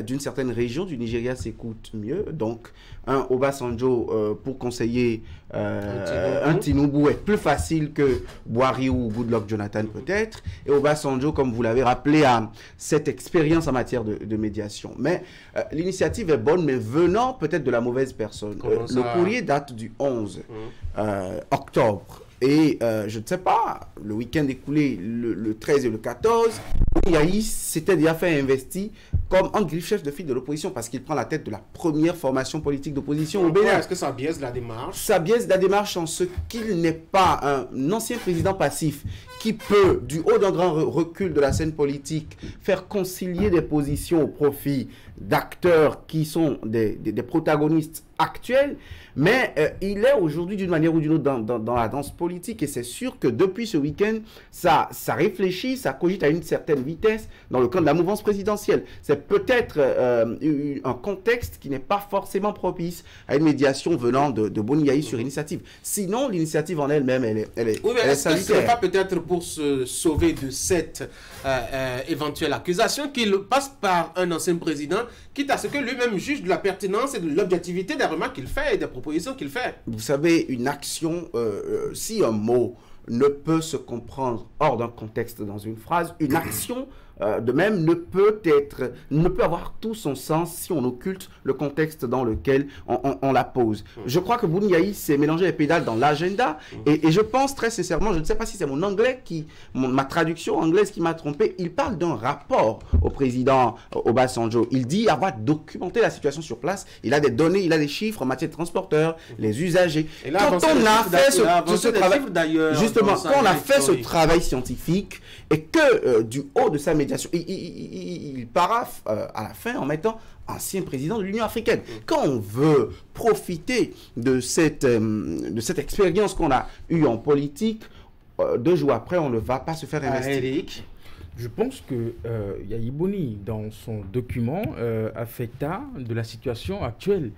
d'une certaine région du Nigeria s'écoutent mieux. Donc, un Obasanjo pour conseiller un Tinubu est plus facile que Buhari ou Goodluck Jonathan peut-être. Et Obasanjo, comme vous l'avez rappelé, a cette expérience en matière de médiation. Mais l'initiative est bonne, mais venant peut-être de la mauvaise personne. Le courrier date du 11 octobre. Et je ne sais pas, le week-end écoulé, le 13 et le 14, Yayi s'était déjà fait investir comme un chef de file de l'opposition parce qu'il prend la tête de la première formation politique d'opposition au Bénin. Est-ce que ça biaise la démarche? Ça biaise la démarche en ce qu'il n'est pas un ancien président passif qui peut, du haut d'un grand recul de la scène politique, faire concilier des positions au profit d'acteurs qui sont des protagonistes actuels, mais il est aujourd'hui d'une manière ou d'une autre dans la danse politique et c'est sûr que depuis ce week-end, ça réfléchit, ça cogite à une certaine vitesse dans le camp de la mouvance présidentielle. C'est peut-être un contexte qui n'est pas forcément propice à une médiation venant de Boni Yayi sur initiative. Sinon, l'initiative en elle-même, elle est est-ce que ce n'est pas peut-être pour se sauver de cette éventuelle accusation qu'il passe par un ancien président, quitte à ce que lui-même juge de la pertinence et de l'objectivité des remarques qu'il fait et des propositions qu'il fait? Vous savez, une action, si un mot ne peut se comprendre hors d'un contexte dans une phrase, une action de même ne peut avoir tout son sens si on occulte le contexte dans lequel on la pose. Je crois que Boni Yayi s'est mélangé les pédales dans l'agenda et je pense très sincèrement, je ne sais pas si c'est mon anglais ma traduction anglaise qui m'a trompé, il parle d'un rapport au président Obasanjo. Il dit avoir documenté la situation sur place, il a des données, il a des chiffres en matière de transporteurs, les usagers. Et là, quand on a fait ce travail, justement, quand on a fait ce travail scientifique et que du haut de sa médiation, il paraphe à la fin en mettant ancien président de l'Union africaine. Quand on veut profiter de cette expérience qu'on a eue en politique, 2 jours après, on ne va pas se faire investir. Eric, je pense que Yayi Boni, dans son document, a fait état de la situation actuelle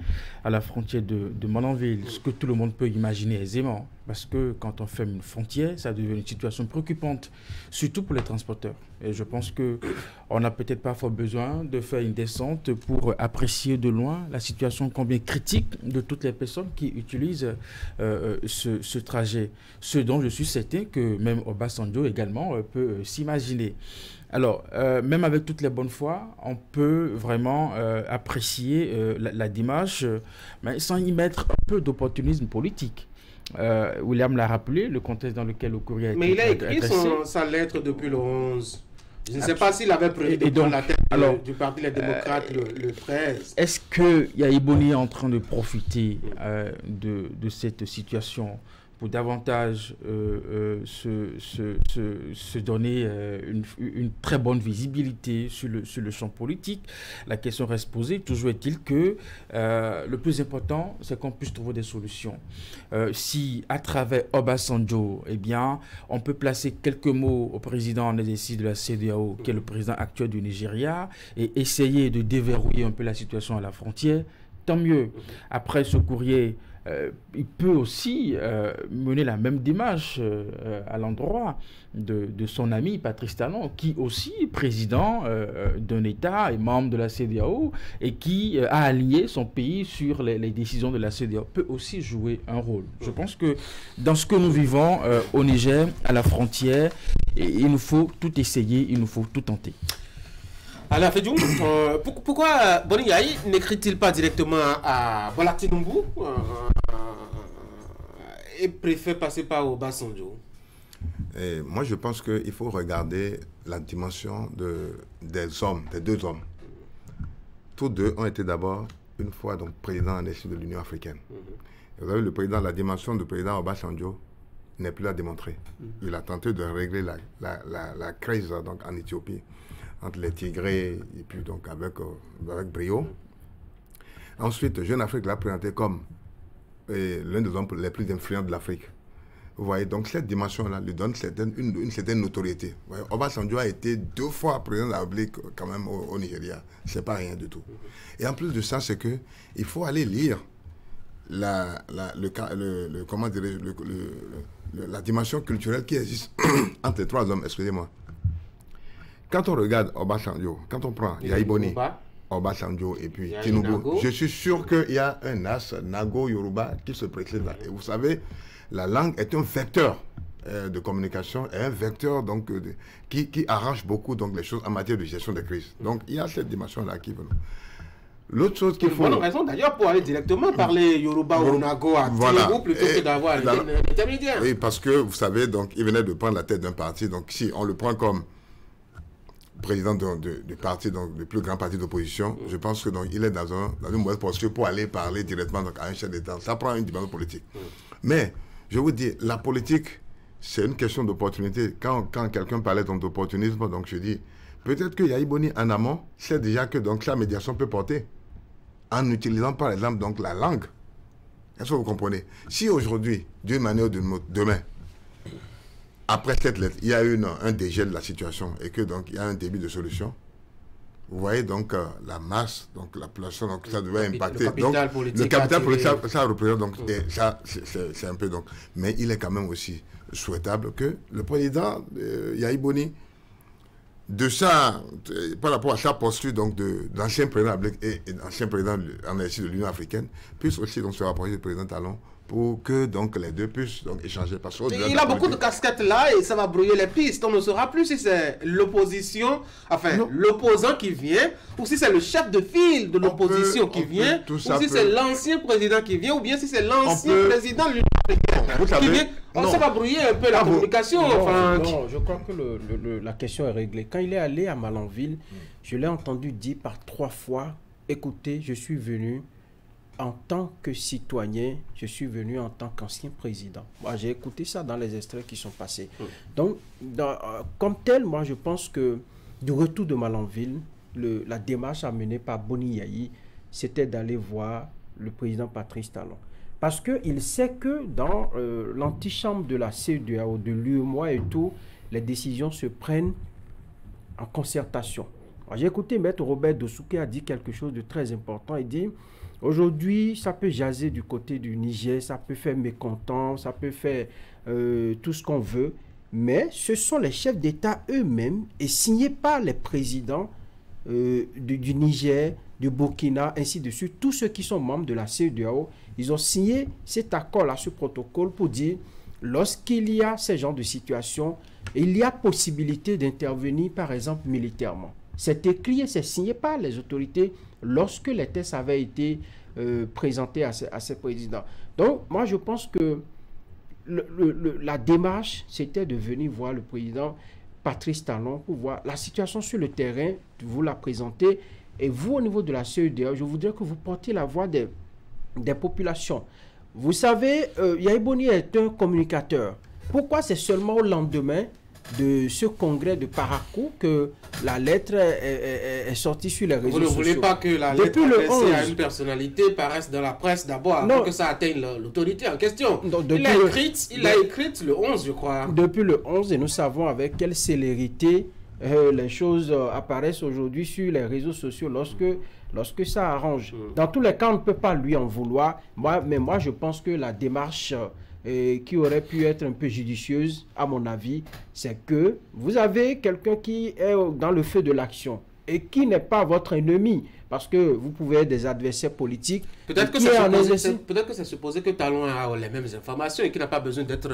à la frontière de Monanville, ce que tout le monde peut imaginer aisément. Parce que quand on ferme une frontière, ça devient une situation préoccupante, surtout pour les transporteurs. Et je pense qu'on n'a peut-être pas fort besoin de faire une descente pour apprécier de loin la situation combien critique de toutes les personnes qui utilisent ce trajet. Ce dont je suis certain que même Obasanjo également peut s'imaginer. Alors, même avec toutes les bonnes foi, on peut vraiment apprécier la démarche, mais sans y mettre un peu d'opportunisme politique. William l'a rappelé, le contexte dans lequel le courrier a été adressé. Mais il a écrit sa lettre depuis le 11. Je ne sais pas s'il avait prévu de prendre la tête du Parti Les Démocrates le 13. Est-ce que Yayi Boni est en train de profiter de cette situation pour davantage se donner une très bonne visibilité sur le champ politique? La question reste posée. Toujours est-il que le plus important, c'est qu'on puisse trouver des solutions. Si, à travers Obasanjo, eh bien, on peut placer quelques mots au président en exercice de la CEDEAO, qui est le président actuel du Nigeria, et essayer de déverrouiller un peu la situation à la frontière, tant mieux. Après ce courrier, il peut aussi mener la même démarche à l'endroit de son ami Patrice Talon, qui aussi est président d'un État et membre de la CEDEAO et qui a allié son pays sur les décisions de la CEDEAO, peut aussi jouer un rôle. Je pense que dans ce que nous vivons au Niger, à la frontière, il nous faut tout essayer, il nous faut tout tenter. Alors, Fédou, pourquoi Boni Yayi n'écrit-il pas directement à Bola Tinubu et préfère passer par Obasanjo? Et moi, je pense qu'il faut regarder la dimension des deux hommes. Tous deux ont été d'abord, une fois, donc, président en exil de l'Union africaine. Vous avez le président, la dimension du président Obasanjo n'est plus à démontrer. Il a tenté de régler la crise donc, en Éthiopie, entre les Tigrés et puis donc avec brio. Ensuite, Jeune Afrique l'a présenté comme l'un des hommes les plus influents de l'Afrique. Vous voyez, donc cette dimension-là lui donne une certaine notoriété. Obasanjo a été 2 fois président de la République quand même au Nigeria. C'est pas rien du tout. Et en plus de ça, c'est que il faut aller lire la dimension culturelle qui existe entre les 3 hommes, excusez-moi. Quand on regarde Obasanjo, quand on prend Yayi Boni, Obasanjo et puis Tinubu, je suis sûr qu'il y a un as Nago Yoruba qui se précède là. Et vous savez, la langue est un vecteur de communication et un vecteur donc, qui arrange beaucoup donc, les choses en matière de gestion des crises. Donc il y a cette dimension-là qui veut. L'autre chose qu'il faut... Bonne raison d'ailleurs pour aller directement parler Yoruba ou Nago à Tinubu plutôt que d'avoir un intermédiaire. Oui, parce que vous savez, donc, il venait de prendre la tête d'un parti. Donc si on le prend comme président du parti, donc le plus grand parti d'opposition, je pense que donc il est dans une mauvaise posture pour aller parler directement donc, à un chef d'État. Ça prend une dimension politique. Mais je vous dis, la politique, c'est une question d'opportunité. Quand quelqu'un parlait d'opportunisme, donc je dis, peut-être que Yayi Boni en amont sait déjà que donc la médiation peut porter en utilisant par exemple donc la langue. Est-ce que vous comprenez? Si aujourd'hui, d'une manière ou d'une autre, demain, après cette lettre, il y a eu un dégel de la situation et que donc il y a un début de solution. Vous voyez donc la masse, donc la population, donc ça devait impacter. Le capital politique, ça représente donc et ça c'est un peu donc. Mais il est quand même aussi souhaitable que le président Yayi Boni, par rapport à sa posture donc d'ancien président et d'ancien président en exil de l'Union africaine, puisse aussi donc se rapprocher du président Talon, pour que donc les deux puissent donc échanger. Parce il a beaucoup de casquettes là et ça va brouiller les pistes. On ne saura plus si c'est l'opposition, enfin l'opposant qui vient, ou si c'est le chef de file de l'opposition qui vient, ou si c'est l'ancien président qui vient, ou bien si c'est l'ancien président de l'Union africaine qui vient. Ça va brouiller un peu la communication. Non, je crois que la question est réglée. Quand il est allé à Malanville, je l'ai entendu dire par 3 fois, écoutez, je suis venu en tant que citoyen, je suis venu en tant qu'ancien président. Moi, j'ai écouté ça dans les extraits qui sont passés. Donc, comme tel, moi, je pense que du retour de Malanville, la démarche amenée par Boni Yayi, c'était d'aller voir le président Patrice Talon. Parce qu'il sait que dans l'antichambre de la CEDEAO, de l'UEMOA et tout, les décisions se prennent en concertation. J'ai écouté Maître Robert Dosouké a dit quelque chose de très important. Il dit... Aujourd'hui, ça peut jaser du côté du Niger, ça peut faire mécontent, ça peut faire tout ce qu'on veut, mais ce sont les chefs d'État eux-mêmes et signés par les présidents du Niger, du Burkina, ainsi de suite, tous ceux qui sont membres de la CEDEAO, ils ont signé cet accord-là, ce protocole pour dire, lorsqu'il y a ce genre de situation, il y a possibilité d'intervenir, par exemple, militairement. C'est écrit et c'est signé par les autorités lorsque les tests avaient été présentés à ces présidents. Donc, moi, je pense que la démarche, c'était de venir voir le président Patrice Talon pour voir la situation sur le terrain, vous la présenter. Et vous, au niveau de la CEDEAO, je voudrais que vous portiez la voix des populations. Vous savez, Yayi Boni est un communicateur. Pourquoi c'est seulement au lendemain de ce congrès de Parakou que la lettre est sortie sur les réseaux sociaux? Vous ne voulez pas que la lettre adressée à une personnalité paraisse dans la presse d'abord avant que ça atteigne l'autorité en question? Il l'a écrite le 11, je crois. Depuis le 11, et nous savons avec quelle célérité les choses apparaissent aujourd'hui sur les réseaux sociaux lorsque ça arrange. Dans tous les cas, on ne peut pas lui en vouloir. Mais moi, je pense que la démarche qui aurait pu être un peu judicieuse, à mon avis, c'est que vous avez quelqu'un qui est dans le feu de l'action et qui n'est pas votre ennemi, parce que vous pouvez être des adversaires politiques. Peut-être que c'est supposé que Talon a les mêmes informations et qu'il n'a pas besoin d'être...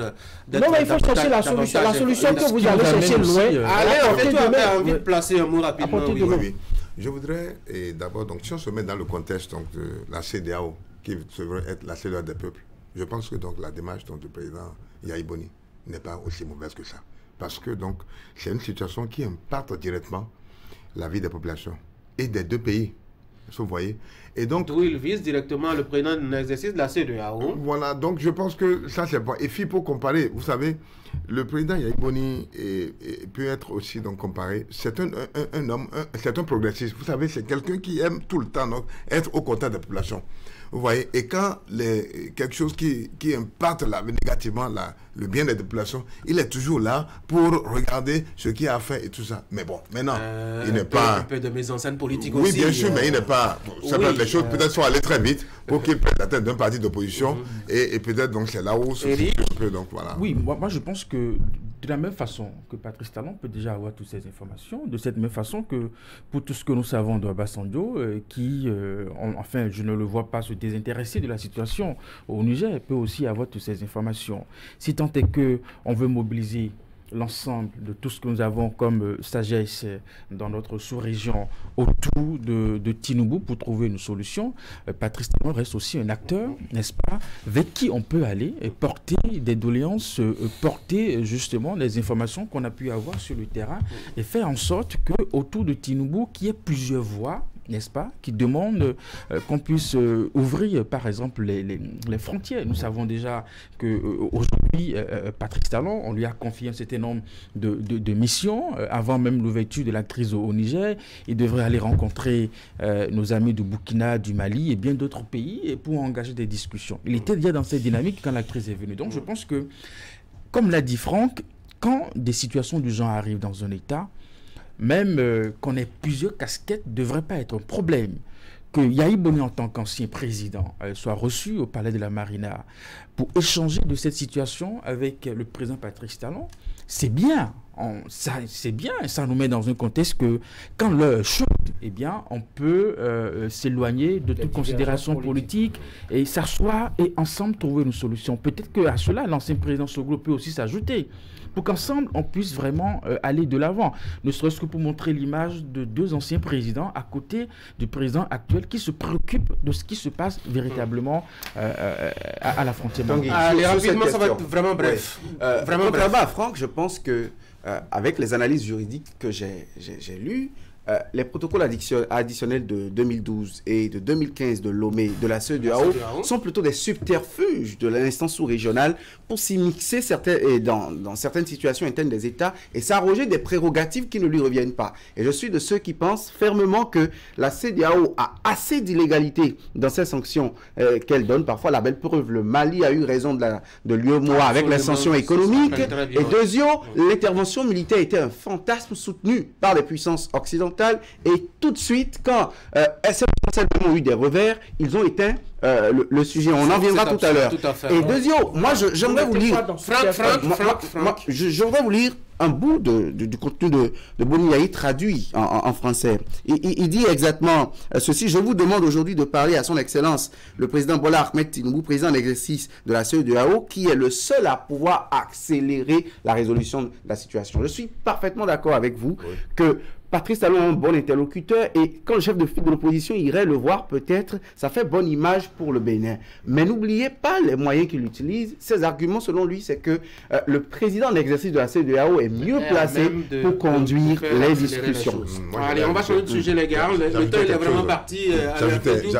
Non, mais il faut chercher la solution. La solution que vous allez chercher loin. Allez, en fait, tu as envie de placer un mot rapidement. Oui. Je voudrais d'abord, donc, si on se met dans le contexte donc, de la CEDEAO, qui devrait être la CEDEAO des peuples, je pense que donc, la démarche donc, du président Yahya Boni n'est pas aussi mauvaise que ça. Parce que donc c'est une situation qui impacte directement la vie des populations et des deux pays. Vous voyez. Et donc, d'où il vise directement le président d'un exercice de la CEDEAO. Voilà, donc je pense que ça c'est pas. Et puis pour comparer, vous savez, le président Yahya Boni peut être aussi donc comparé. C'est un homme, c'est un progressiste. Vous savez, c'est quelqu'un qui aime tout le temps donc, être au contact des populations. Vous voyez, et quand quelque chose qui impacte négativement le bien des populations, il est toujours là pour regarder ce qu'il a fait et tout ça. Mais bon, maintenant, il n'est pas... Un peu de mise en scène politique aussi. aussi. Oui, bien sûr, mais il n'est pas... Les choses peut-être sont allées très vite pour qu'il prenne la tête d'un parti d'opposition et peut-être donc c'est là où... Donc, voilà. Oui, moi je pense que de la même façon que Patrice Talon peut déjà avoir toutes ces informations, de cette même façon que pour tout ce que nous savons de Obasanjo, qui, enfin, je ne le vois pas se désintéresser de la situation au Niger, peut aussi avoir toutes ces informations. Si tant est qu'on veut mobiliser l'ensemble de tout ce que nous avons comme sagesse dans notre sous-région autour de Tinubu pour trouver une solution, Patrice Talon reste aussi un acteur, n'est-ce pas, avec qui on peut aller et porter des doléances, porter justement les informations qu'on a pu avoir sur le terrain et faire en sorte qu'autour de Tinubu, qu'il y ait plusieurs voix, n'est-ce pas, qui demandent qu'on puisse ouvrir, par exemple, les frontières. Nous savons déjà qu'aujourd'hui, Patrice Talon, on lui a confié un certain nombre de missions. Avant même l'ouverture de la crise au Niger, il devrait aller rencontrer nos amis du Burkina, du Mali et bien d'autres pays pour engager des discussions. Il était déjà dans cette dynamique quand la crise est venue. Donc je pense que, comme l'a dit Franck, quand des situations du genre arrivent dans un État, même qu'on ait plusieurs casquettes ne devrait pas être un problème. Que Yahya Boni, en tant qu'ancien président, soit reçu au palais de la Marina pour échanger de cette situation avec le président Patrice Talon, c'est bien. C'est bien, ça nous met dans un contexte que quand l'heure chaude, eh bien, on peut s'éloigner de toute considération politique et s'asseoir et ensemble trouver une solution. Peut-être qu'à cela, l'ancien président Soglo peut aussi s'ajouter pour qu'ensemble, on puisse vraiment aller de l'avant. Ne serait-ce que pour montrer l'image de deux anciens présidents à côté du président actuel qui se préoccupe de ce qui se passe véritablement à la frontière. Allez, rapidement, ça va être vraiment bref. Vraiment bref. Franck, je pense que avec les analyses juridiques que j'ai lues, les protocoles additionnels de 2012 et de 2015 de Lomé, de la CEDEAO, sont plutôt des subterfuges de l'instance sous-régionale pour s'immiscer dans certaines situations internes des États et s'arroger des prérogatives qui ne lui reviennent pas. Et je suis de ceux qui pensent fermement que la CEDEAO a assez d'illégalité dans ses sanctions qu'elle donne. Parfois, la belle preuve, le Mali a eu raison de l'UEMOA avec les sanctions économiques. Et deuxièmement, l'intervention militaire était un fantasme soutenu par les puissances occidentales. Et tout de suite, quand ont eu des revers, ils ont éteint le sujet. On en viendra tout à l'heure. Et deuxièmement, moi, j'aimerais vous lire... J'aimerais vous lire un bout du contenu de Boni Yayi traduit en français. Il dit exactement ceci. Je vous demande aujourd'hui de parler à son Excellence, le président Bola Ahmed Tinubu, président en exercice de la CEDEAO, qui est le seul à pouvoir accélérer la résolution de la situation. Je suis parfaitement d'accord avec vous que Patrice Talon est un bon interlocuteur et quand le chef de file de l'opposition irait le voir, peut-être, ça fait bonne image pour le Bénin. Mais n'oubliez pas les moyens qu'il utilise. Ses arguments, selon lui, c'est que le président en exercice de la CEDEAO est mieux placé pour conduire les discussions. Allez, on va changer de sujet, les gars. Le temps, il est vraiment parti.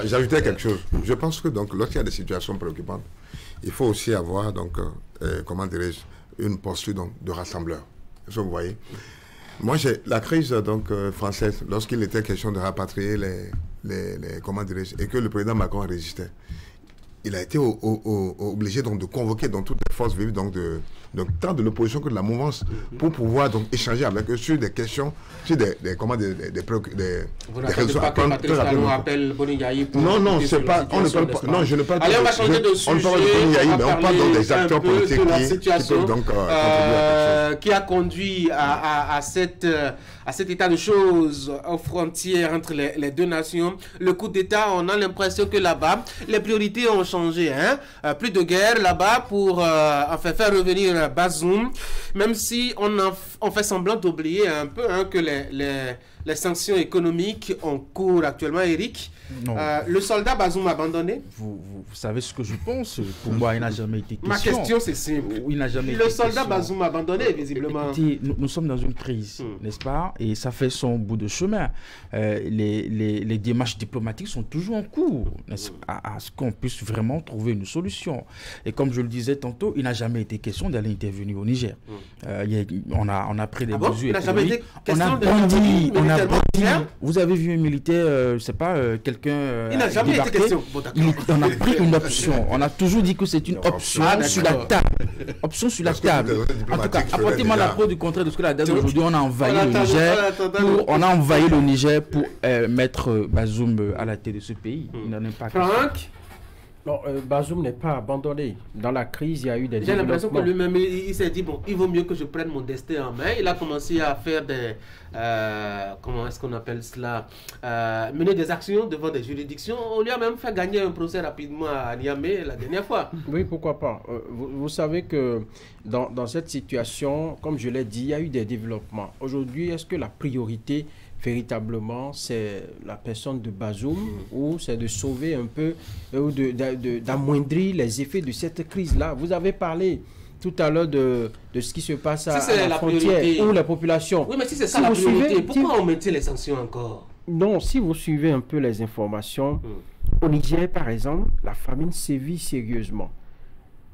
J'ajoutais quelque chose. Je pense que lorsqu'il y a des situations préoccupantes, il faut aussi avoir, donc, comment dirais-je, une posture donc, de rassembleur. Vous voyez. Moi, la crise donc, française, lorsqu'il était question de rapatrier comment dirais-je, et que le président Macron résistait, il a été obligé donc, de convoquer dans toutes les forces vives donc tant de l'opposition que de la mouvance pour pouvoir donc échanger avec eux sur des questions, sur des raisons à prendre. Non, c'est pas. On ne parle pas. Non, je ne parle pas. Allez, on va changer de sujet. On ne parle pas de Boni Yayi, mais on parle donc des acteurs politiques qui peuvent donc contribuer à quelque chose. Qui a conduit à cet état de choses aux frontières entre les deux nations. Le coup d'État, on a l'impression que là-bas, les priorités ont changé. Plus de guerre là-bas pour faire revenir Bazoum, même si on fait semblant d'oublier un peu que les sanctions économiques en cours actuellement, Eric. Le soldat Bazoum abandonné. Vous savez ce que je pense. Pour moi, il n'a jamais été question. Ma question, c'est simple. Il n'a jamais le soldat Bazoum abandonné, visiblement. Écoutez, nous sommes dans une crise, n'est-ce pas? Et ça fait son bout de chemin. Les démarches diplomatiques sont toujours en cours, à ce qu'on puisse vraiment trouver une solution. Et comme je le disais tantôt, il n'a jamais été question d'aller intervenir au Niger. On a pris des mesures. Il n'a jamais été question on a brandi. Vous avez vu un militaire, je ne sais pas, quelqu'un. Il n'a jamais été question. On a pris une option. On a toujours dit que c'est une option sur la table. Option sur la table. En tout cas, apportez-moi la preuve du contraire de ce que la date d'aujourd'hui, on a envahi le Niger pour mettre Bazoum à la tête de ce pays. Il n'en est pas question. Non, Bazoum n'est pas abandonné. Dans la crise, il y a eu des J'ai l'impression que lui-même, il s'est dit, bon, il vaut mieux que je prenne mon destin en main. Il a commencé à faire des... comment est-ce qu'on appelle cela, mener des actions devant des juridictions. On lui a même fait gagner un procès rapidement à Niamey la dernière fois. Oui, pourquoi pas. Vous savez que dans cette situation, comme je l'ai dit, il y a eu des développements. Aujourd'hui, est-ce que la priorité véritablement c'est la personne de Bazoum ou c'est de sauver un peu ou d'amoindrir les effets de cette crise-là? Vous avez parlé tout à l'heure de ce qui se passe à la frontière ou la population. Oui, mais si c'est ça la priorité, pourquoi on maintient les sanctions encore? Non, si vous suivez un peu les informations, au Niger, par exemple, la famine sévit sérieusement.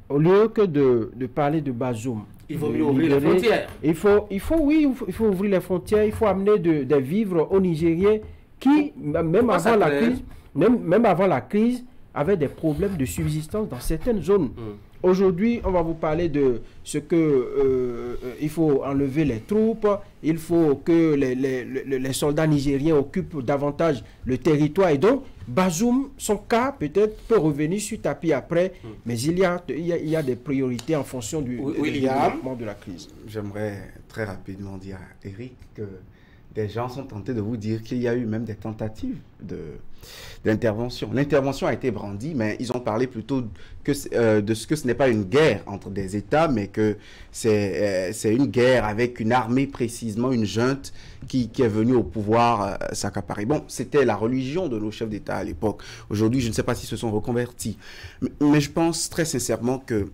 Au lieu que de parler de Bazoum, il faut mieux ouvrir les frontières. Il faut ouvrir les frontières, il faut amener des vivres aux Nigériens qui, même avant la crise, avaient des problèmes de subsistance dans certaines zones. Aujourd'hui, on va vous parler de ce que il faut enlever les troupes, il faut que les soldats nigériens occupent davantage le territoire. Et donc, Bazoum, son cas peut-être peut revenir sur tapis après, mais il y a des priorités en fonction du développement de la crise. J'aimerais très rapidement dire à Eric que des gens sont tentés de vous dire qu'il y a eu même des tentatives d'intervention. L'intervention a été brandie, mais ils ont parlé plutôt de ce que ce n'est pas une guerre entre des États, mais que c'est une guerre avec une armée précisément, une junte qui est venue au pouvoir s'accaparer. Bon, c'était la religion de nos chefs d'État à l'époque. Aujourd'hui, je ne sais pas s'ils se sont reconvertis. Mais je pense très sincèrement que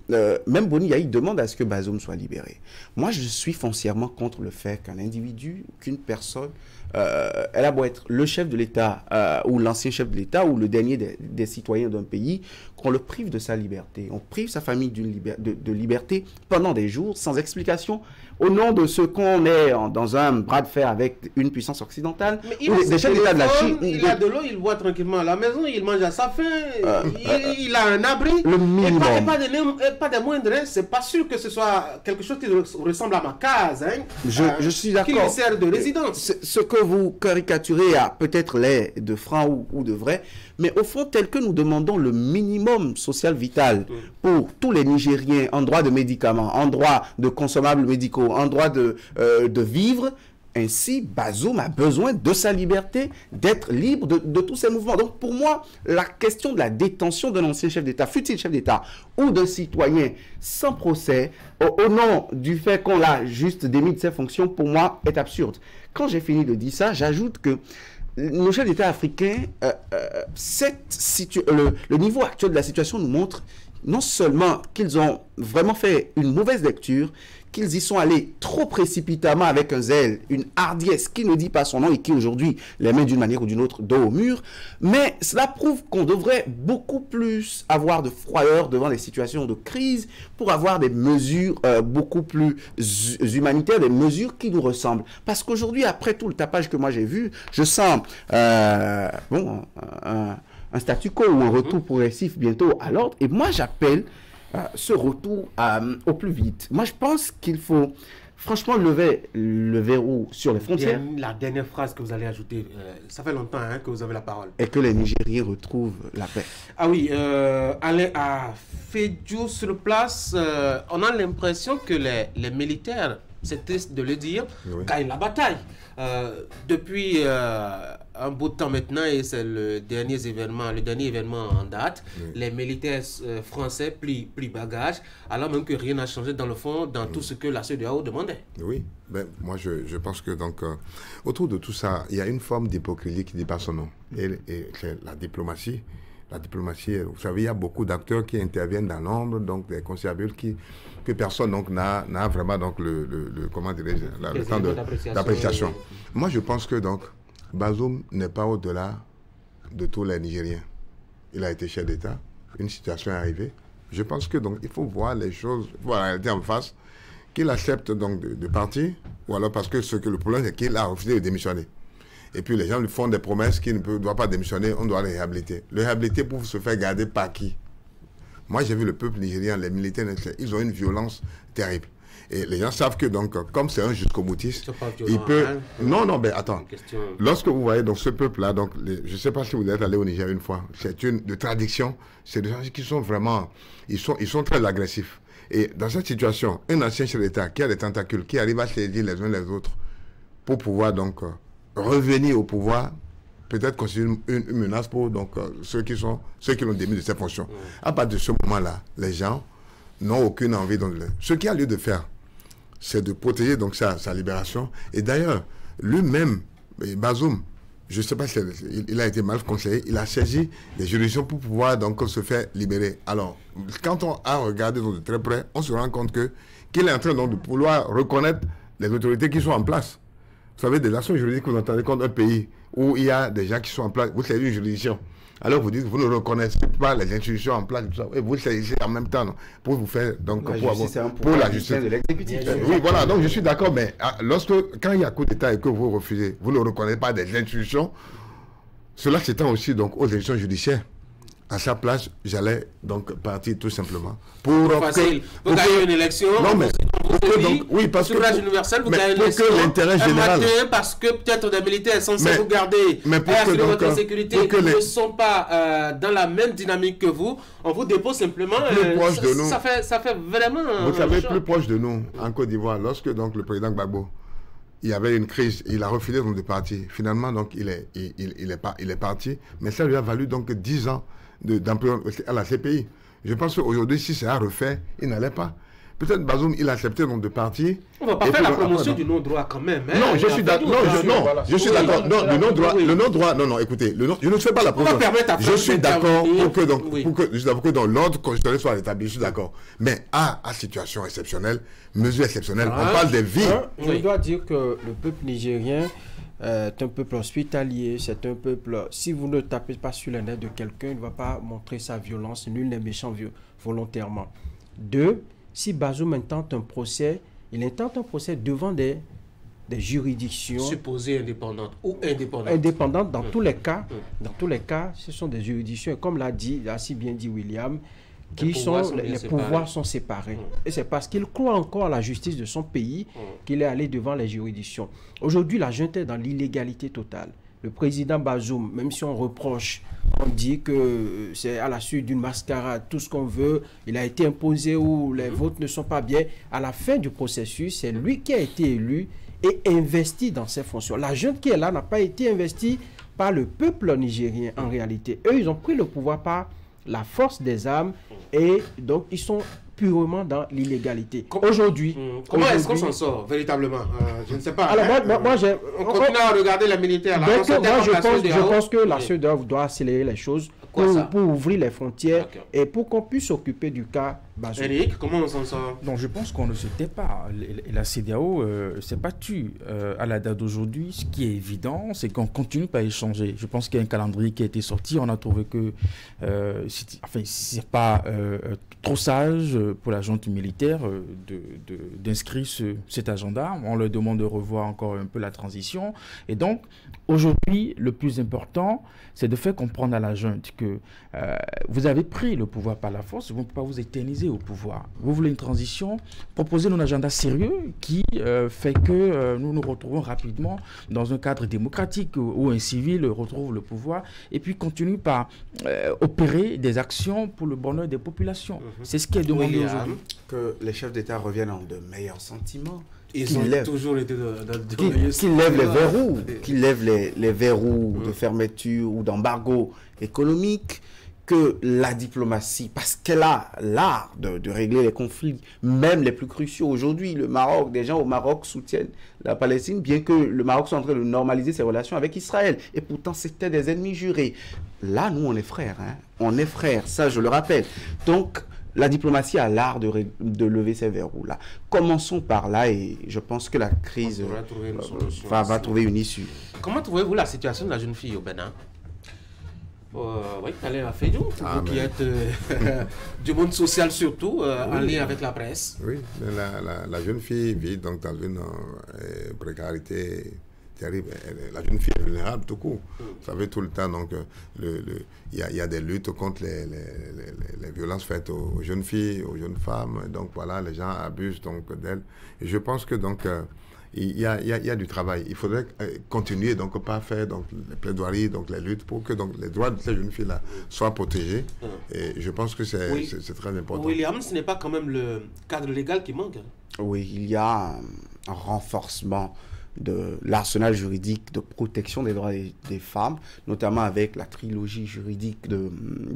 même Boni Yayi demande à ce que Bazoum soit libéré. Moi, je suis foncièrement contre le fait qu'un individu, qu'une personne, elle a beau être le chef de l'État ou l'ancien chef de l'État ou le dernier des citoyens d'un pays, qu'on le prive de sa liberté. On prive sa famille de liberté pendant des jours sans explication au nom de ce qu'on est dans un bras de fer avec une puissance occidentale. Mais des chefs d'État de la Chine. Il a de l'eau, il boit tranquillement à la maison, il mange à sa faim, il a un abri. Le minimum. Et pas des moindres, hein. C'est pas sûr que ce soit quelque chose qui ressemble à ma case. Hein. Je suis d'accord. Qui sert de résidence. Ce que vous caricaturez a peut-être l'air de franc ou de vrai, mais au fond, tel que nous demandons le minimum social vital pour tous les Nigériens en droit de médicaments, en droit de consommables médicaux, en droit de vivre, ainsi Bazoum a besoin de sa liberté, d'être libre de tous ses mouvements. Donc pour moi, la question de la détention d'un ancien chef d'État, fut-il chef d'État, ou d'un citoyen sans procès, au nom du fait qu'on l'a juste démis de ses fonctions, pour moi, est absurde. Quand j'ai fini de dire ça, j'ajoute que nos chefs d'État africains, le niveau actuel de la situation nous montre non seulement qu'ils ont vraiment fait une mauvaise lecture, qu'ils y sont allés trop précipitamment avec un zèle, une hardiesse qui ne dit pas son nom et qui aujourd'hui les met d'une manière ou d'une autre dos au mur, mais cela prouve qu'on devrait beaucoup plus avoir de froideur devant les situations de crise pour avoir des mesures beaucoup plus humanitaires, des mesures qui nous ressemblent. Parce qu'aujourd'hui, après tout le tapage que moi j'ai vu, je sens un statu quo ou un retour progressif bientôt à l'ordre. Et moi, j'appelle ce retour au plus vite. Moi, je pense qu'il faut franchement lever le verrou sur les frontières. La dernière phrase que vous allez ajouter, ça fait longtemps que vous avez la parole. Et que les Nigériens retrouvent la paix. Ah oui, Alain a fait dur sur place. On a l'impression que les militaires, c'est triste de le dire, gagnent la bataille. Depuis un bout de temps maintenant, et c'est le dernier événement en date, les militaires français plient bagage, alors même que rien n'a changé dans le fond, dans tout ce que la CEDEAO demandait. Oui, ben, moi je pense que donc, autour de tout ça, il y a une forme d'hypocrisie qui dit pas son nom. Et c'est la diplomatie. La diplomatie, vous savez, il y a beaucoup d'acteurs qui interviennent dans l'ombre, donc des conciliabules que personne n'a vraiment donc le temps d'appréciation. Moi, je pense que donc Bazoum n'est pas au-delà de tous les Nigériens. Il a été chef d'État, une situation est arrivée. Je pense que donc il faut voir les choses, voir la réalité en face, qu'il accepte donc de partir, ou alors parce que le problème c'est qu'il a refusé de démissionner. Et puis les gens lui font des promesses qu'il ne doit pas démissionner, on doit le réhabiliter. Le réhabiliter pour se faire garder par qui? Moi j'ai vu le peuple nigérien, les militaires, ils ont une violence terrible. Et les gens savent que donc, comme c'est un jusqu'au boutiste, il peut... Non, mais attends. Lorsque vous voyez donc ce peuple-là, donc je ne sais pas si vous êtes allé au Niger une fois, c'est une de tradition, c'est des gens qui sont vraiment... Ils sont très agressifs. Et dans cette situation, un ancien chef d'État qui a des tentacules, qui arrive à saisir les uns les autres pour pouvoir donc revenir au pouvoir, peut-être constitue une menace pour donc, ceux qui l'ont démis de ces fonctions. À partir de ce moment-là, les gens n'ont aucune envie. Donc, ce qu'il y a lieu de faire, c'est de protéger donc sa libération. Et d'ailleurs, lui-même, Bazoum, je ne sais pas s'il a été mal conseillé, il a saisi des juridictions pour pouvoir donc se faire libérer. Alors, quand on a regardé donc de très près, on se rend compte qu'il est en train donc de pouvoir reconnaître les autorités qui sont en place. Vous savez, des actions juridiques que vous entendez contre un pays où il y a des gens qui sont en place, vous savez une juridiction. Alors vous dites, vous ne reconnaissez pas les institutions en place, tout ça. Et vous saisissez en même temps, non, pour vous faire, donc, pour la justice de l'exécutif. Oui, voilà, donc je suis d'accord, mais quand il y a coup d'État et que vous refusez, vous ne reconnaissez pas des institutions, cela s'étend aussi donc aux institutions judiciaires. À sa place, j'allais donc partir tout simplement. Pour gagner une élection, non, mais oui, parce que universel, vous gagnez une élection, l'intérêt général, parce que peut-être des militaires sont censés vous garder assurer votre sécurité, ils ne sont pas dans la même dynamique que vous, on vous dépose simplement. Ça fait vraiment. Vous savez, plus proche de nous, en Côte d'Ivoire, lorsque donc le président Gbagbo, il y avait une crise, il a refusé donc de partir. Finalement, donc il est parti, mais ça lui a valu donc 10 ans d'employeur à la CPI. Je pense qu'aujourd'hui, si c'est à refaire, il n'allait pas. Peut-être Bazoum, il a accepté donc de partir. On ne va pas faire la promotion du non-droit quand même. Hein, non, je suis d'accord. Non, le non-droit, non, écoutez, je ne fais pas la promotion. Je suis d'accord pour que dans l'ordre constitutionnel soit rétabli, je suis d'accord. Mais à situation exceptionnelle, mesure exceptionnelle, on parle des vies. Je dois dire que le peuple nigérien est un peuple hospitalier, c'est un peuple, si vous ne tapez pas sur les nerfs de quelqu'un, il ne va pas montrer sa violence, nul n'est méchant volontairement. 2, si Bazoum intente un procès, il intente un procès devant des juridictions supposées indépendantes ou indépendantes. Indépendantes dans tous les cas. Dans tous les cas, ce sont des juridictions, comme l'a si bien dit William, les pouvoirs sont séparés. Et c'est parce qu'il croit encore à la justice de son pays qu'il est allé devant les juridictions. Aujourd'hui, la junte est dans l'illégalité totale. Le président Bazoum, même si on reproche, on dit que c'est à la suite d'une mascarade, tout ce qu'on veut, il a été imposé ou les votes ne sont pas bien. À la fin du processus, c'est lui qui a été élu et investi dans ses fonctions. La junte qui est là n'a pas été investie par le peuple nigérien en réalité. Eux, ils ont pris le pouvoir par la force des armes et donc ils sont purement dans l'illégalité. Aujourd'hui, comment est-ce qu'on s'en sort véritablement? Je ne sais pas. Alors on continue à regarder les militaires. Je pense que la CEDEAO doit accélérer les choses pour ouvrir les frontières et pour qu'on puisse s'occuper du cas Bazoum. Eric, comment on s'en sort? Non, je pense qu'on ne se tait pas. La CEDEAO s'est battue à la date d'aujourd'hui. Ce qui est évident, c'est qu'on continue pas à échanger. Je pense qu'il y a un calendrier qui a été sorti. On a trouvé que c'est pas trop sage pour la junte militaire d'inscrire cet agenda. On leur demande de revoir encore un peu la transition. Et donc, aujourd'hui, le plus important, c'est de faire comprendre à la junte que vous avez pris le pouvoir par la force, vous ne pouvez pas vous éterniser accéder au pouvoir. Vous voulez une transition, proposez un agenda sérieux qui fait que nous nous retrouvons rapidement dans un cadre démocratique où un civil retrouve le pouvoir et puis continue par opérer des actions pour le bonheur des populations. C'est ce qui est demandé aujourd'hui. Que les chefs d'État reviennent en de meilleurs sentiments. Ils ont toujours été qui lèvent les verrous, qui lèvent les verrous de fermeture ou d'embargo économique, que la diplomatie, parce qu'elle a l'art de régler les conflits, même les plus cruciaux. Aujourd'hui, le Maroc, des gens au Maroc soutiennent la Palestine, bien que le Maroc soit en train de normaliser ses relations avec Israël. Et pourtant, c'était des ennemis jurés. Là, nous, on est frères. Hein. On est frères, ça, je le rappelle. Donc, la diplomatie a l'art de lever ces verrous-là. Commençons par là et je pense que la crise va trouver une issue. Comment trouvez-vous la situation de la jeune fille au Bénin? Oui, allez à Fédou, vous qui êtes du monde social surtout, en lien avec la presse. Oui, la jeune fille vit donc dans une précarité terrible. La jeune fille est vulnérable tout court. Vous savez, tout le temps, donc, il y a des luttes contre les violences faites aux jeunes filles, aux jeunes femmes. Donc voilà, les gens abusent donc d'elles. Et je pense que donc il y a du travail. Il faudrait continuer, donc pas faire donc les plaidoiries, donc les luttes pour que donc les droits de ces jeunes filles là soient protégés. Et je pense que c'est très important. William, ce n'est pas quand même le cadre légal qui manque. Oui, il y a un renforcement de l'arsenal juridique de protection des droits des femmes, notamment avec la trilogie juridique de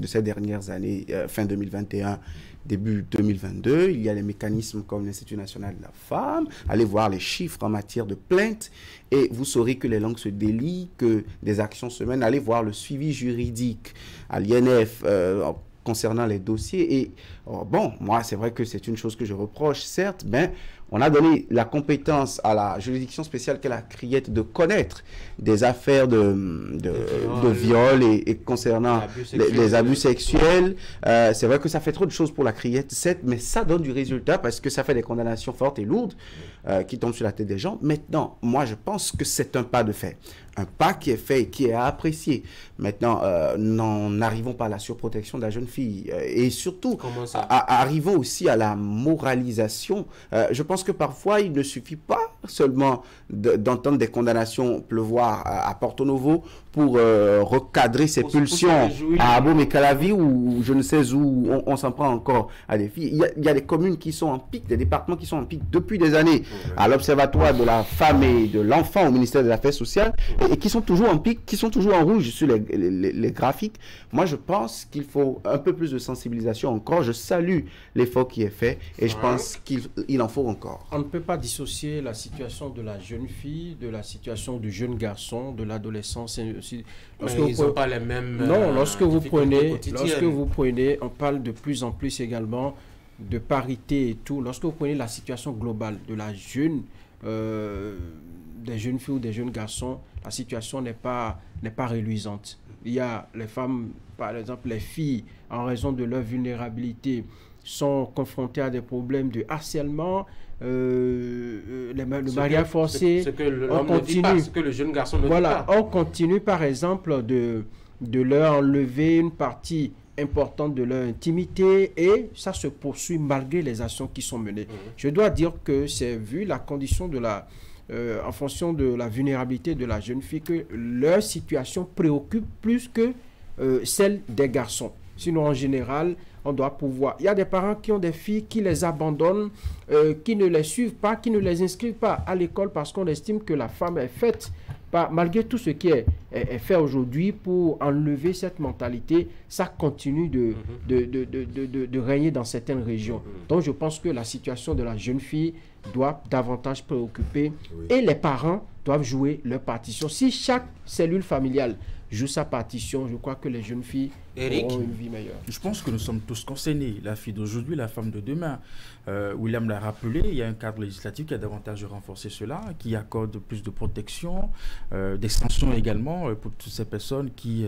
ces dernières années, fin 2021, début 2022. Il y a les mécanismes comme l'Institut national de la femme. Allez voir les chiffres en matière de plainte et vous saurez que les langues se délient, que des actions se mènent. Allez voir le suivi juridique à l'INF concernant les dossiers. Et bon, moi, c'est vrai que c'est une chose que je reproche, certes, mais on a donné la compétence à la juridiction spéciale qu'est la Criette de connaître des affaires de viol et concernant les abus sexuels. C'est vrai que ça fait trop de choses pour la Criette, certes, mais ça donne du résultat parce que ça fait des condamnations fortes et lourdes qui tombent sur la tête des gens. Maintenant, moi, je pense que c'est un pas de fait. Un pas qui est fait et qui est apprécié. Maintenant, n'en arrivons pas à la surprotection de la jeune fille. Et surtout, arrivons aussi à la moralisation. Je pense que parfois, il ne suffit pas seulement d'entendre des condamnations pleuvoir à Porto Novo pour recadrer ses pulsions à Abomey-Calavi ou je ne sais où on s'en prend encore à des filles. Il y a des communes qui sont en pic, des départements qui sont en pic depuis des années à l'Observatoire de la femme et de l'enfant au ministère des Affaires sociales et qui sont toujours en pic, qui sont toujours en rouge sur les graphiques. Moi, je pense qu'il faut un peu plus de sensibilisation encore. Je salue l'effort qui est fait et je pense qu'il en faut encore. On ne peut pas dissocier la situation de la jeune fille de la situation du jeune garçon, de l'adolescence. Mais ils n'ont pas les mêmes... Non, lorsque vous prenez, on parle de plus en plus également de parité et tout. Lorsque vous prenez la situation globale de la jeune, des jeunes filles ou des jeunes garçons, la situation n'est pas réluisante. Il y a les femmes, par exemple les filles, en raison de leur vulnérabilité, sont confrontées à des problèmes de harcèlement, le mariage forcé. Ce que l'homme ne dit pas, ce que le jeune garçon ne dit pas. On continue par exemple de leur enlever une partie importante de leur intimité et ça se poursuit malgré les actions qui sont menées. Je dois dire que c'est vu la condition de la... en fonction de la vulnérabilité de la jeune fille, que leur situation préoccupe plus que celle des garçons. Sinon, en général, on doit pouvoir... Il y a des parents qui ont des filles qui les abandonnent, qui ne les suivent pas, qui ne les inscrivent pas à l'école parce qu'on estime que la femme est faite. Malgré tout ce qui est fait aujourd'hui pour enlever cette mentalité, ça continue de régner dans certaines régions. Donc, je pense que la situation de la jeune fille doit davantage préoccuper et les parents doivent jouer leur partition. Si chaque cellule familiale joue sa partition, je crois que les jeunes filles auront une vie meilleure. Je pense que nous sommes tous concernés, la fille d'aujourd'hui, la femme de demain. William l'a rappelé, il y a un cadre législatif qui a davantage renforcé cela, qui accorde plus de protection, des sanctions également pour toutes ces personnes qui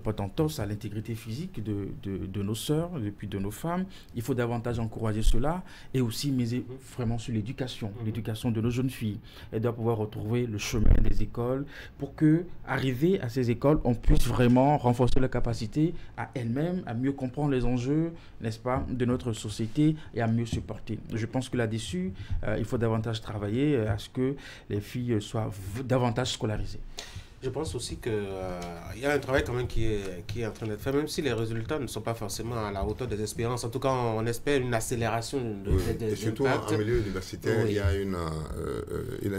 portent entorse à l'intégrité physique de nos sœurs, et puis de nos femmes. Il faut davantage encourager cela et aussi miser vraiment sur l'éducation, l'éducation de nos jeunes filles. Elles doivent pouvoir retrouver le chemin des écoles pour que, arriver à ces écoles, écoles, on puisse vraiment renforcer leur capacité à elles-mêmes, à mieux comprendre les enjeux, n'est-ce pas, de notre société et à mieux supporter. Je pense que là-dessus, il faut davantage travailler à ce que les filles soient davantage scolarisées. Je pense aussi qu'il y a un travail quand même qui est en train d'être fait, même si les résultats ne sont pas forcément à la hauteur des espérances. En tout cas, on espère une accélération et surtout en milieu universitaire, il y a une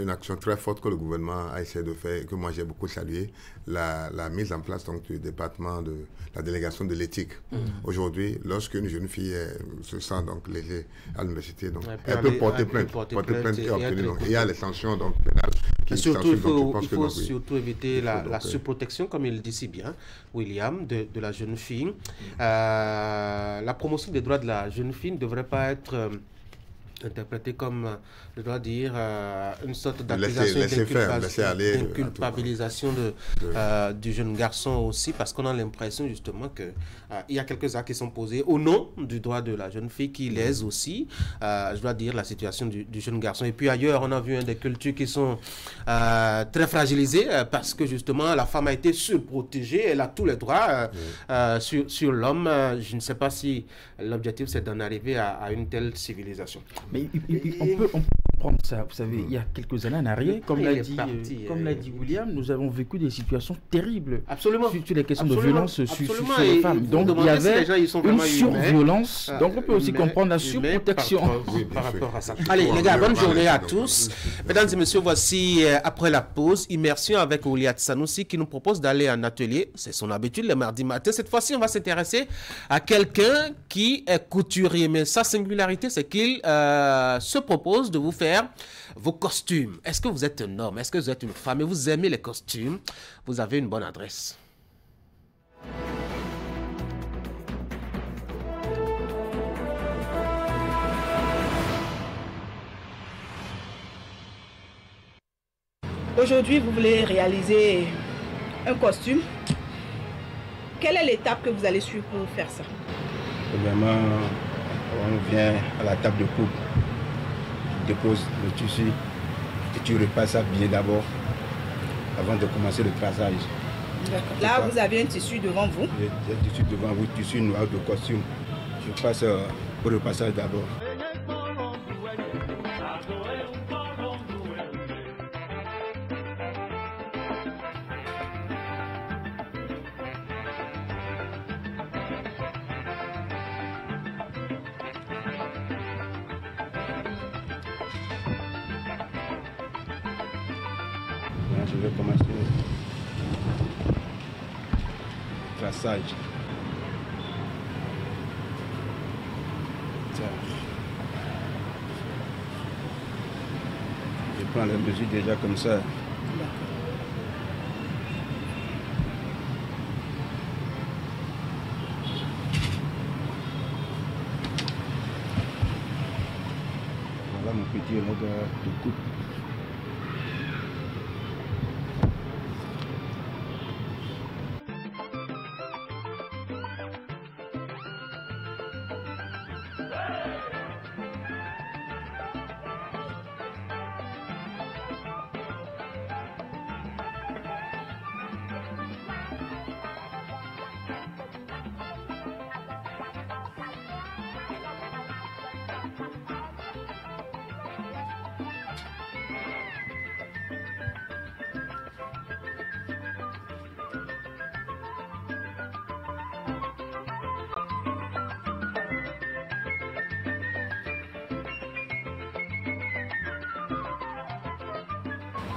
action très forte que le gouvernement a essayé de faire et que moi j'ai beaucoup salué, la mise en place donc, du département de la délégation de l'éthique. Aujourd'hui, lorsqu'une jeune fille se sent donc lésée à l'université, elle peut porter plainte et obtenir. Donc, il y a les sanctions donc, pénales. Et surtout, il faut surtout éviter la surprotection, comme il dit si bien, William, de la jeune fille. La promotion des droits de la jeune fille ne devrait pas être interprétée comme, je dois dire, une sorte d'accusation d'inculpabilisation du jeune garçon aussi, parce qu'on a l'impression justement qu'il y a quelques actes qui sont posés au nom du droit de la jeune fille qui lèsent aussi, je dois dire, la situation du jeune garçon. Et puis ailleurs, on a vu des cultures qui sont très fragilisées parce que justement la femme a été surprotégée, elle a tous les droits sur l'homme. Je ne sais pas si l'objectif c'est d'en arriver à une telle civilisation. Mais on peut comprendre ça. Vous savez, il y a quelques années en arrière, comme l'a dit William, nous avons vécu des situations terribles. Absolument. Sur les questions de violence sur les femmes. Donc il y avait une surviolence. Donc on peut aussi comprendre la surprotection. Par rapport à ça. Allez les gars, bonne journée à tous. Mesdames et messieurs, voici après la pause, immersion avec Ouliat Sanoussi qui nous propose d'aller en atelier. C'est son habitude le mardi matin. Cette fois-ci, on va s'intéresser à quelqu'un qui est couturier. Mais sa singularité, c'est qu'il se propose de vous faire vos costumes. Est-ce que vous êtes un homme? Est-ce que vous êtes une femme et vous aimez les costumes? Vous avez une bonne adresse. Aujourd'hui, vous voulez réaliser un costume. Quelle est l'étape que vous allez suivre pour faire ça? Premièrement, on vient à la table de coupe, tu déposes le tissu et tu repasses ça bien d'abord avant de commencer le traçage. Là, vous avez un tissu devant vous. J'ai un tissu devant vous, tissu noir de costume. Je passe au repassage d'abord. Je vais commencer le traçage. Je prends la mesure déjà comme ça. Voilà mon petit mode de coupe.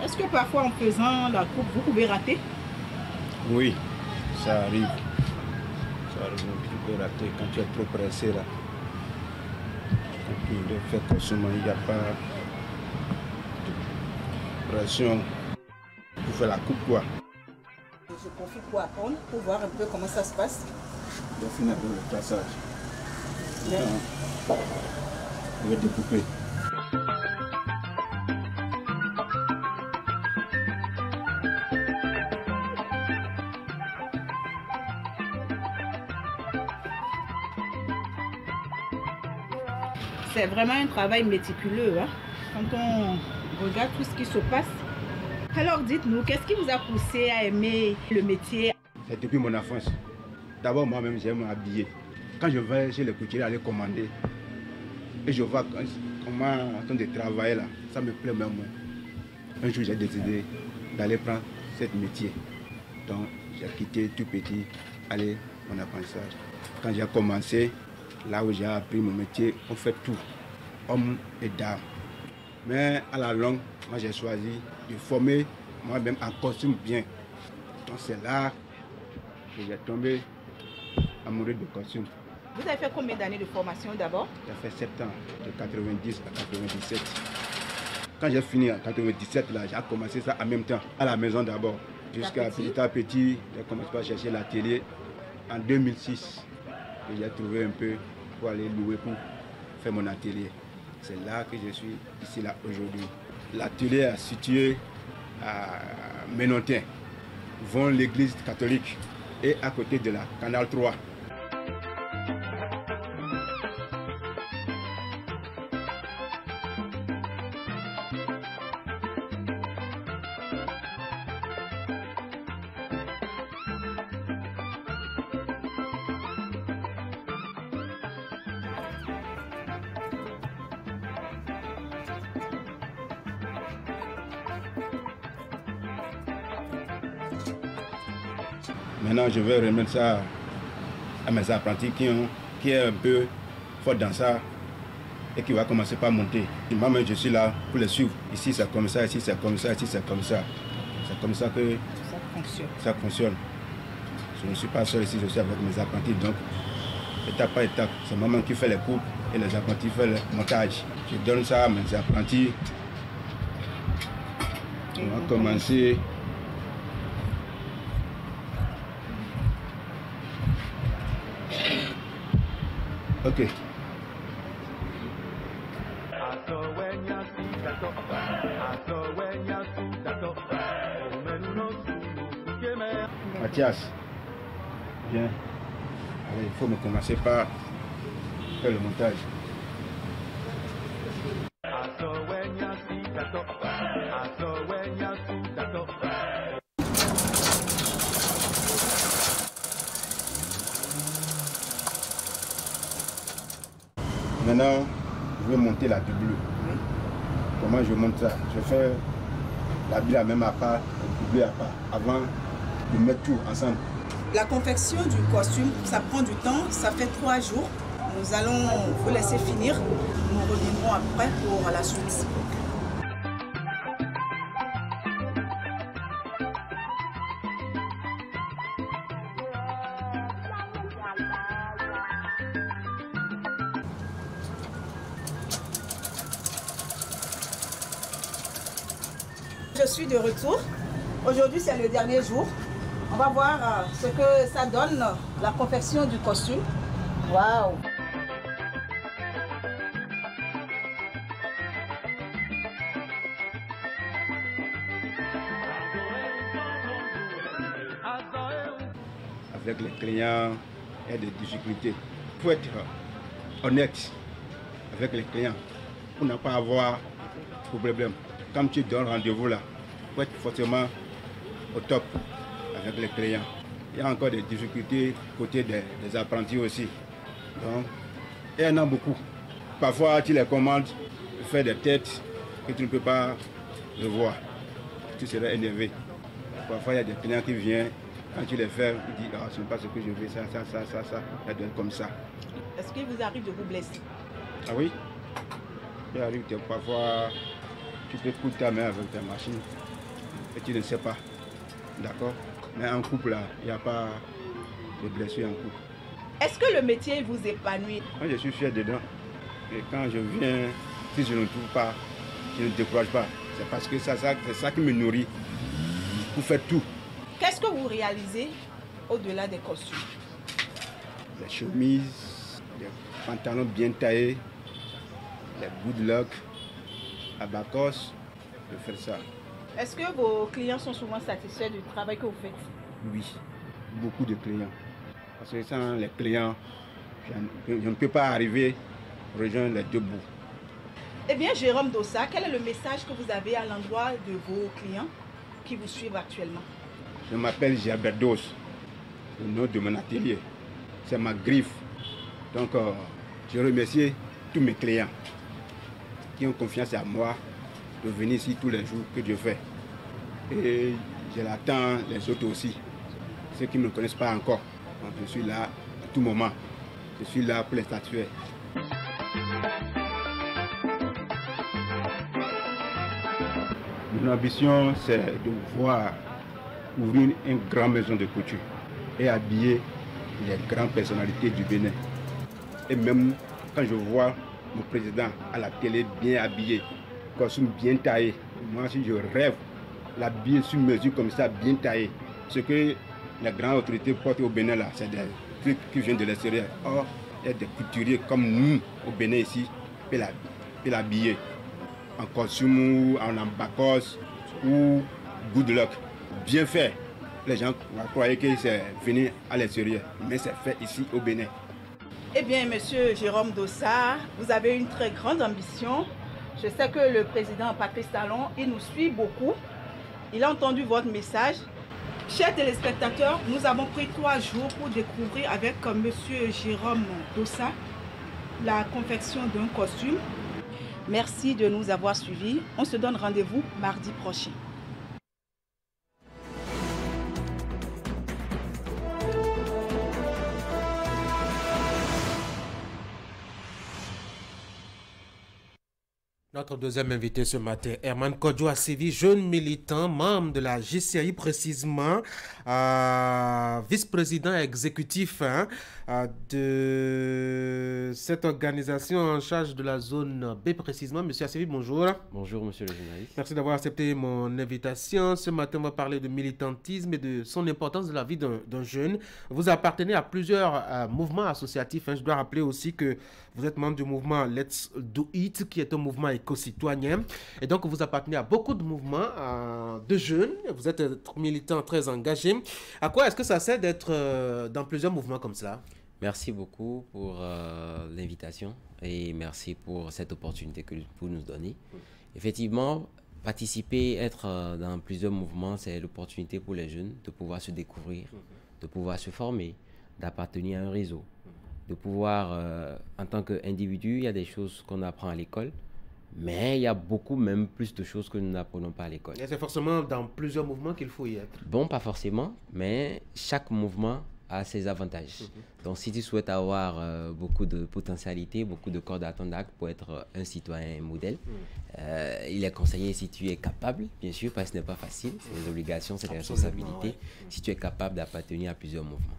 Est-ce que parfois en faisant la coupe, vous pouvez rater? Oui, ça arrive. Ça arrive, tu peux rater quand tu es trop pressé là. Quand tu le fais consommer, il n'y a pas de pression pour faire la coupe quoi. Je profite pour apprendre, pour voir un peu comment ça se passe. Je finis un peu le traçage. Je vais découper. C'est vraiment un travail méticuleux. Hein? Quand on regarde tout ce qui se passe, Alors dites-nous, qu'est-ce qui vous a poussé à aimer le métier? C'est depuis mon enfance. D'abord, moi-même, j'aime m'habiller. Quand je vais chez les couturiers aller commander, et je vois comment on de travailler là, ça me plaît même. Un jour, j'ai décidé d'aller prendre ce métier. Donc, j'ai quitté tout petit, aller mon apprentissage. Quand j'ai commencé, là où j'ai appris mon métier, on fait tout, homme et dame. Mais à la longue, moi j'ai choisi de former moi-même en costume bien. Donc c'est là que j'ai tombé amoureux de costume. Vous avez fait combien d'années de formation d'abord? J'ai fait 7 ans, de 90 à 97. Quand j'ai fini en 97, là, j'ai commencé ça en même temps, à la maison d'abord. Jusqu'à petit à petit, j'ai commencé à chercher l'atelier. En 2006, j'ai trouvé un peu pour aller louer pour faire mon atelier. C'est là que je suis ici là aujourd'hui. L'atelier est situé à Ménontin, devant l'église catholique et à côté de la Canal 3. Maintenant, je vais remettre ça à mes apprentis qui est un peu fort dans ça et qui va commencer par monter. Moi-même, je suis là pour les suivre. Ici, c'est comme ça, ici, c'est comme ça, ici, c'est comme ça. C'est comme ça que ça fonctionne. Je ne suis pas seul ici, je suis avec mes apprentis. Donc, étape par étape, c'est moi-même qui fait les coupes et les apprentis font le montage. Je donne ça à mes apprentis. On va commencer. Ok. Mathias, viens. Allez, il faut me commencer par faire le montage. Maintenant, je vais monter la doublure. Oui. Comment je monte ça? Je fais la doublure même à part, la doublure à part, avant de mettre tout ensemble. La confection du costume, ça prend du temps, ça fait 3 jours. Nous allons vous laisser finir. Nous reviendrons après pour la suite. Je suis de retour. Aujourd'hui, c'est le dernier jour. On va voir ce que ça donne, la confection du costume. Waouh! Avec les clients, il y a des difficultés. Il faut être honnête avec les clients pour ne pas avoir de problème. Quand tu donnes rendez-vous là, il faut être forcément au top avec les clients. Il y a encore des difficultés côté des apprentis aussi. Donc, il y en a beaucoup. Parfois, tu les commandes, tu fais des têtes que tu ne peux pas le voir. Tu seras énervé. Parfois, il y a des clients qui viennent, quand tu les fais, ils disent ah, ce n'est pas ce que je veux, ça, ça doit être comme ça. Est-ce qu'il vous arrive de vous blesser? Ah oui. Il arrive que parfois, tu peux couper ta main avec ta machine et tu ne sais pas. D'accord? Mais en couple, là, il n'y a pas de blessure en couple. Est-ce que le métier vous épanouit? Moi, je suis fier dedans. Et quand je viens, si je ne trouve pas, je ne décourage pas. C'est parce que c'est ça qui me nourrit. Vous faites tout. Qu'est-ce que vous réalisez au-delà des costumes? Les chemises, les pantalons bien taillés, les good-luck, abacos, je fais ça. Est-ce que vos clients sont souvent satisfaits du travail que vous faites? Oui, beaucoup de clients. Parce que sans les clients, je ne peux pas arriver à rejoindre les deux bouts. Eh bien, Jérôme Dossa, quel est le message que vous avez à l'endroit de vos clients? qui vous suivent actuellement? Je m'appelle Giaberdos, le nom de mon atelier. C'est ma griffe. Donc, je remercie tous mes clients qui ont confiance en moi de venir ici tous les jours que Dieu fait. Et je l'attends les autres aussi, ceux qui ne me connaissent pas encore. Donc, je suis là à tout moment. Je suis là pour les statuer. Mon ambition, c'est de voir ouvrir une grande maison de couture et habiller les grandes personnalités du Bénin. Et même quand je vois mon président à la télé bien habillé, costume bien taillé, moi si je rêve l'habiller sur mesure comme ça, bien taillé. Ce que les grandes autorités portent au Bénin là, c'est des trucs qui viennent de l'extérieur. Or, il y a des couturiers comme nous au Bénin ici, qui peuvent l'habiller en costume ou en ambacos ou good luck. Bien fait. Les gens croyaient que c'est venu à l'extérieur, mais c'est fait ici au Bénin. Eh bien, monsieur Jérôme Dossa, vous avez une très grande ambition. Je sais que le président Patrice Talon, il nous suit beaucoup. Il a entendu votre message. Chers téléspectateurs, nous avons pris 3 jours pour découvrir avec monsieur Jérôme Dossa la confection d'un costume. Merci de nous avoir suivis. On se donne rendez-vous mardi prochain. Notre deuxième invité ce matin, Herman Kodjo Asevi, jeune militant, membre de la JCI précisément, vice-président exécutif de cette organisation en charge de la zone B précisément. Monsieur Asevi, bonjour. Bonjour, monsieur le journaliste. Merci d'avoir accepté mon invitation. Ce matin, on va parler de militantisme et de son importance dans la vie d'un jeune. Vous appartenez à plusieurs mouvements associatifs. Je dois rappeler aussi que vous êtes membre du mouvement Let's Do It, qui est un mouvement éco-citoyen. Et donc, vous appartenez à beaucoup de mouvements de jeunes. Vous êtes un militant très engagé. À quoi est-ce que ça sert d'être dans plusieurs mouvements comme cela? Merci beaucoup pour l'invitation et merci pour cette opportunité que vous nous donnez. Effectivement, participer, être dans plusieurs mouvements, c'est l'opportunité pour les jeunes de pouvoir se découvrir, de pouvoir se former, d'appartenir à un réseau, de pouvoir, en tant qu'individu, il y a des choses qu'on apprend à l'école, mais il y a beaucoup, même plus de choses que nous n'apprenons pas à l'école. Et c'est forcément dans plusieurs mouvements qu'il faut y être. Bon, pas forcément, mais chaque mouvement a ses avantages. Donc, si tu souhaites avoir beaucoup de potentialités, beaucoup de cordes à ton arc pour être un citoyen modèle, il est conseillé, si tu es capable, bien sûr, parce que ce n'est pas facile, c'est des obligations, c'est des responsabilités, si tu es capable d'appartenir à plusieurs mouvements.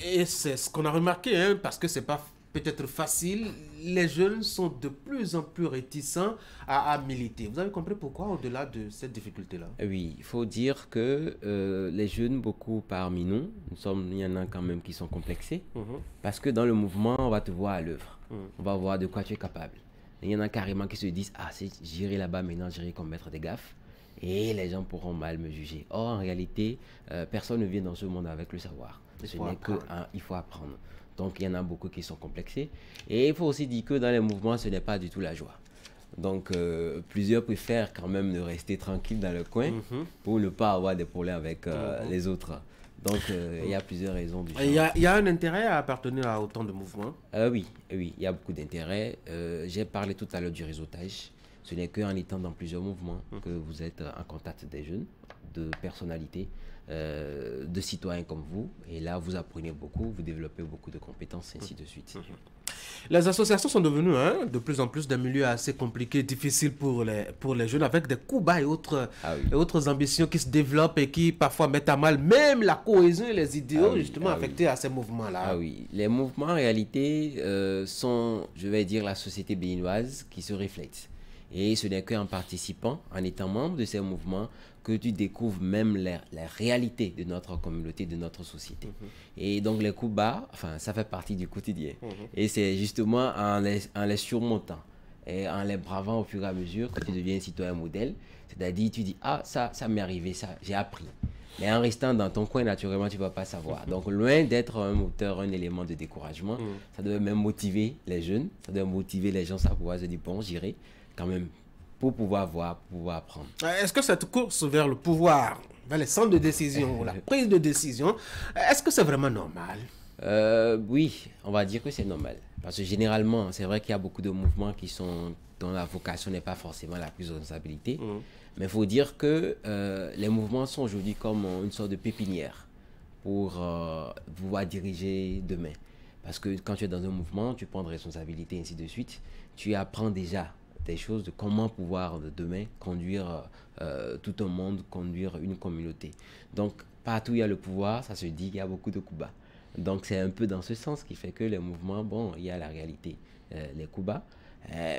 Et c'est ce qu'on a remarqué, parce que c'est pas peut-être facile, les jeunes sont de plus en plus réticents à militer. Vous avez compris pourquoi au-delà de cette difficulté-là? Oui, il faut dire que les jeunes, beaucoup parmi nous, il y en a quand même qui sont complexés, parce que dans le mouvement, on va te voir à l'œuvre. On va voir de quoi tu es capable. Il y en a carrément qui se disent « Ah, si j'irai là-bas maintenant, j'irai commettre des gaffes. » Et les gens pourront mal me juger. Or, en réalité, personne ne vient dans ce monde avec le savoir. Ce n'est qu'il faut apprendre. Donc, il y en a beaucoup qui sont complexés. Et il faut aussi dire que dans les mouvements, ce n'est pas du tout la joie. Donc, plusieurs préfèrent quand même de rester tranquilles dans le coin pour ne pas avoir des problèmes avec les autres. Donc, il y a plusieurs raisons. Il y a un intérêt à appartenir à autant de mouvements? Oui, il y a beaucoup d'intérêt. J'ai parlé tout à l'heure du réseautage. Ce n'est qu'en étant dans plusieurs mouvements que vous êtes en contact des jeunes, de personnalités, de citoyens comme vous. Et là, vous apprenez beaucoup, vous développez beaucoup de compétences, et ainsi de suite. Les associations sont devenues de plus en plus des milieux assez compliqués, difficiles pour les jeunes, avec des coups bas et autres ambitions qui se développent et qui parfois mettent à mal même la cohésion et les idéaux justement affectés à ces mouvements-là. Ah oui, les mouvements en réalité sont, je vais dire, la société béninoise qui se reflète. Et ce n'est qu'en participant, en étant membre de ces mouvements, que tu découvres même la réalité de notre communauté, de notre société. Et donc les coups bas, ça fait partie du quotidien. Et c'est justement en les surmontant et en les bravant au fur et à mesure que tu deviens un citoyen modèle. C'est-à-dire, tu dis, ah, ça m'est arrivé, ça, j'ai appris. Mais en restant dans ton coin, naturellement, tu ne vas pas savoir. Donc, loin d'être un moteur, un élément de découragement, ça doit même motiver les jeunes, ça doit motiver les gens à pouvoir se dire, bon, j'irai quand même pour pouvoir voir, pour pouvoir prendre. Est-ce que cette course vers le pouvoir, vers les centres de décision, ou la prise de décision, est-ce que c'est vraiment normal? Oui, on va dire que c'est normal. Parce que généralement, c'est vrai qu'il y a beaucoup de mouvements dont la vocation n'est pas forcément la prise de responsabilité. Mais il faut dire que les mouvements sont aujourd'hui comme une sorte de pépinière pour pouvoir diriger demain. Parce que quand tu es dans un mouvement, tu prends de responsabilités, ainsi de suite. Tu apprends déjà des choses de comment pouvoir demain conduire tout un monde, conduire une communauté. Donc, partout où il y a le pouvoir, ça se dit qu'il y a beaucoup de coups bas. Donc, c'est un peu dans ce sens qui fait que les mouvements, bon, il y a la réalité, les coups bas,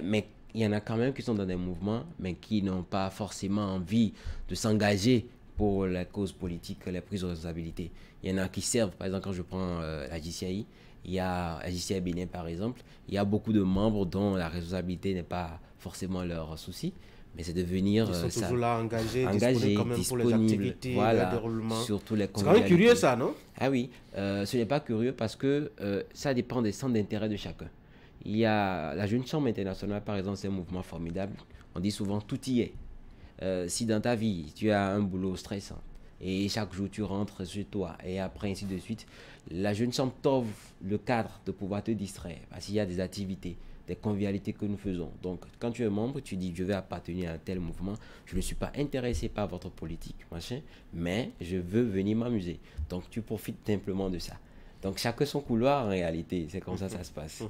mais il y en a quand même qui sont dans des mouvements, mais qui n'ont pas forcément envie de s'engager pour la cause politique, les prises de responsabilité. Il y en a qui servent, par exemple, quand je prends la JCI, il y a la JCI Bénin, par exemple, il y a beaucoup de membres dont la responsabilité n'est pas forcément leur souci, mais c'est de venir... Ils sont toujours là, engagés quand même pour les activités, voilà, le déroulement. Surtout les c'est quand même curieux ça, non? Ah oui, ce n'est pas curieux parce que ça dépend des centres d'intérêt de chacun. Il y a la Jeune Chambre internationale, par exemple, c'est un mouvement formidable. On dit souvent tout y est. Si dans ta vie, tu as un boulot stressant et chaque jour tu rentres chez toi et après ainsi de suite, la Jeune Chambre t'offre le cadre de pouvoir te distraire parce qu'il y a des activités, des convivialités que nous faisons. Donc, quand tu es membre, tu dis je vais appartenir à un tel mouvement, je ne suis pas intéressé par votre politique, machin, mais je veux venir m'amuser. Donc, tu profites simplement de ça. Donc, chacun son couloir en réalité, c'est comme ça que ça se passe.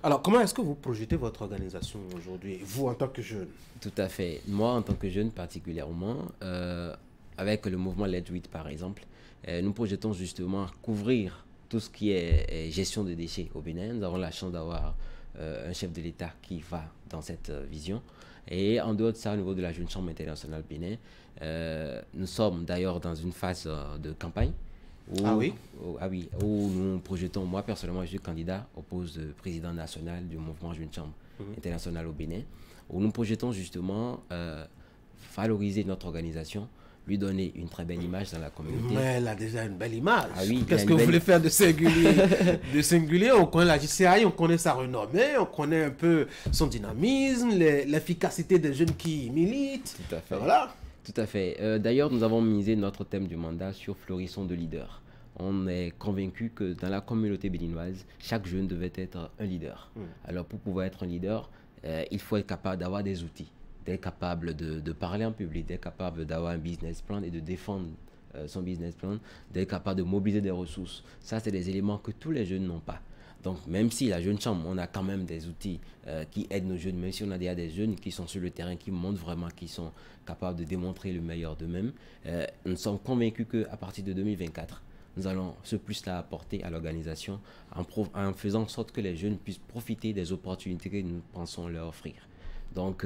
Alors, comment est-ce que vous projetez votre organisation aujourd'hui, vous en tant que jeune? Tout à fait. Moi, en tant que jeune particulièrement, avec le mouvement Let's Do It par exemple, nous projetons justement couvrir tout ce qui est gestion de déchets au Bénin. Nous avons la chance d'avoir un chef de l'État qui va dans cette vision. Et en dehors de ça, au niveau de la Jeune Chambre internationale Bénin, nous sommes d'ailleurs dans une phase de campagne. Où nous projetons, moi personnellement je suis candidat au poste de président national du mouvement Jeune Chambre internationale au Bénin, où nous projetons justement valoriser notre organisation, lui donner une très belle image dans la communauté. Mais elle a déjà une belle image. Ah oui, qu'est-ce que vous voulez faire de singulier? De singulier, on connaît la JCI, on connaît sa renommée, on connaît un peu son dynamisme, l'efficacité des jeunes qui militent. Tout à fait. Voilà. Tout à fait. D'ailleurs, nous avons misé notre thème du mandat sur Florissons de leaders. On est convaincu que dans la communauté béninoise, chaque jeune devait être un leader. Alors, pour pouvoir être un leader, il faut être capable d'avoir des outils, d'être capable de parler en public, d'être capable d'avoir un business plan et de défendre son business plan, d'être capable de mobiliser des ressources. Ça, c'est des éléments que tous les jeunes n'ont pas. Donc, même si la Jeune Chambre, on a quand même des outils qui aident nos jeunes, même si on a déjà des jeunes qui sont sur le terrain, qui montrent vraiment qu'ils sont capables de démontrer le meilleur d'eux-mêmes, nous sommes convaincus qu'à partir de 2024, nous allons ce plus-là apporter à l'organisation en faisant en sorte que les jeunes puissent profiter des opportunités que nous pensons leur offrir. Donc,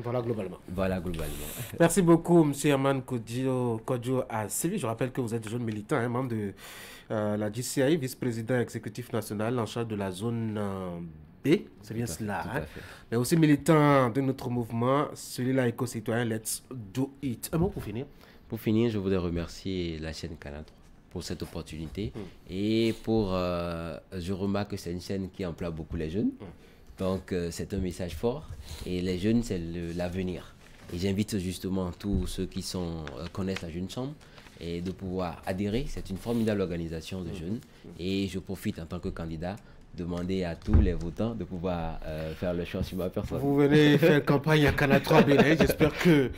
voilà globalement. Voilà globalement. Merci beaucoup, M. Herman Kodjo à Séville. Je rappelle que vous êtes jeune militant, membre de la JCI, vice-président exécutif national en charge de la zone B. C'est bien cela. Mais aussi militant de notre mouvement, celui-là éco-citoyen Let's Do It. Un mot pour finir. Pour finir, je voudrais remercier la chaîne Canal 3 pour cette opportunité. Et je remarque que c'est une chaîne qui emploie beaucoup les jeunes. Donc, c'est un message fort. Et les jeunes, c'est l'avenir. Et j'invite justement tous ceux qui connaissent la Jeune Chambre et de pouvoir adhérer. C'est une formidable organisation de jeunes. Et je profite en tant que candidat demander à tous les votants de pouvoir faire le choix sur ma personne. Vous venez faire campagne à Canal 3 Bénin. J'espère que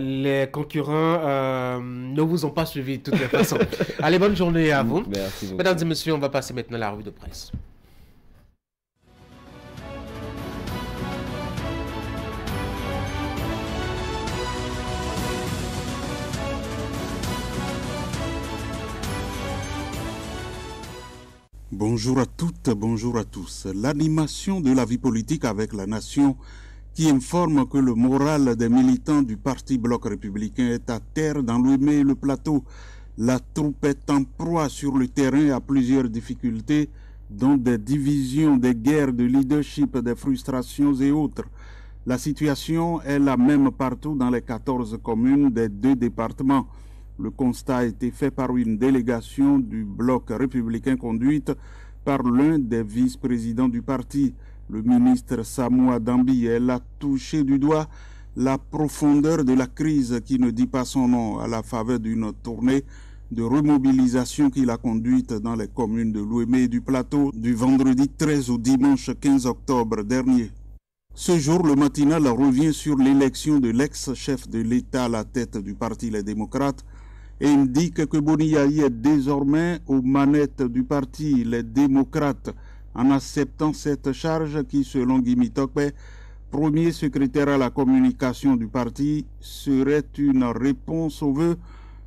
les concurrents ne vous ont pas suivi de toutes les façons. Allez, bonne journée à vous. Merci beaucoup. Mesdames et messieurs, on va passer maintenant à la revue de presse. Bonjour à toutes, bonjour à tous. L'animation de la vie politique avec la nation qui informe que le moral des militants du Parti Bloc républicain est à terre dans Louémé et le plateau. La troupe est en proie sur le terrain à plusieurs difficultés, dont des divisions, des guerres de leadership, des frustrations et autres. La situation est la même partout dans les 14 communes des 2 départements. Le constat a été fait par une délégation du bloc républicain conduite par l'un des vice-présidents du parti. Le ministre Samoa Dambiel a touché du doigt la profondeur de la crise qui ne dit pas son nom à la faveur d'une tournée de remobilisation qu'il a conduite dans les communes de Lomé et du Plateau du vendredi 13 au dimanche 15 octobre dernier. Ce jour, le matinal revient sur l'élection de l'ex-chef de l'État à la tête du Parti Les Démocrates et indique que Boni Yayi est désormais aux manettes du Parti Les Démocrates en acceptant cette charge qui, selon Guy Tokpe, premier secrétaire à la communication du parti, serait une réponse aux vœux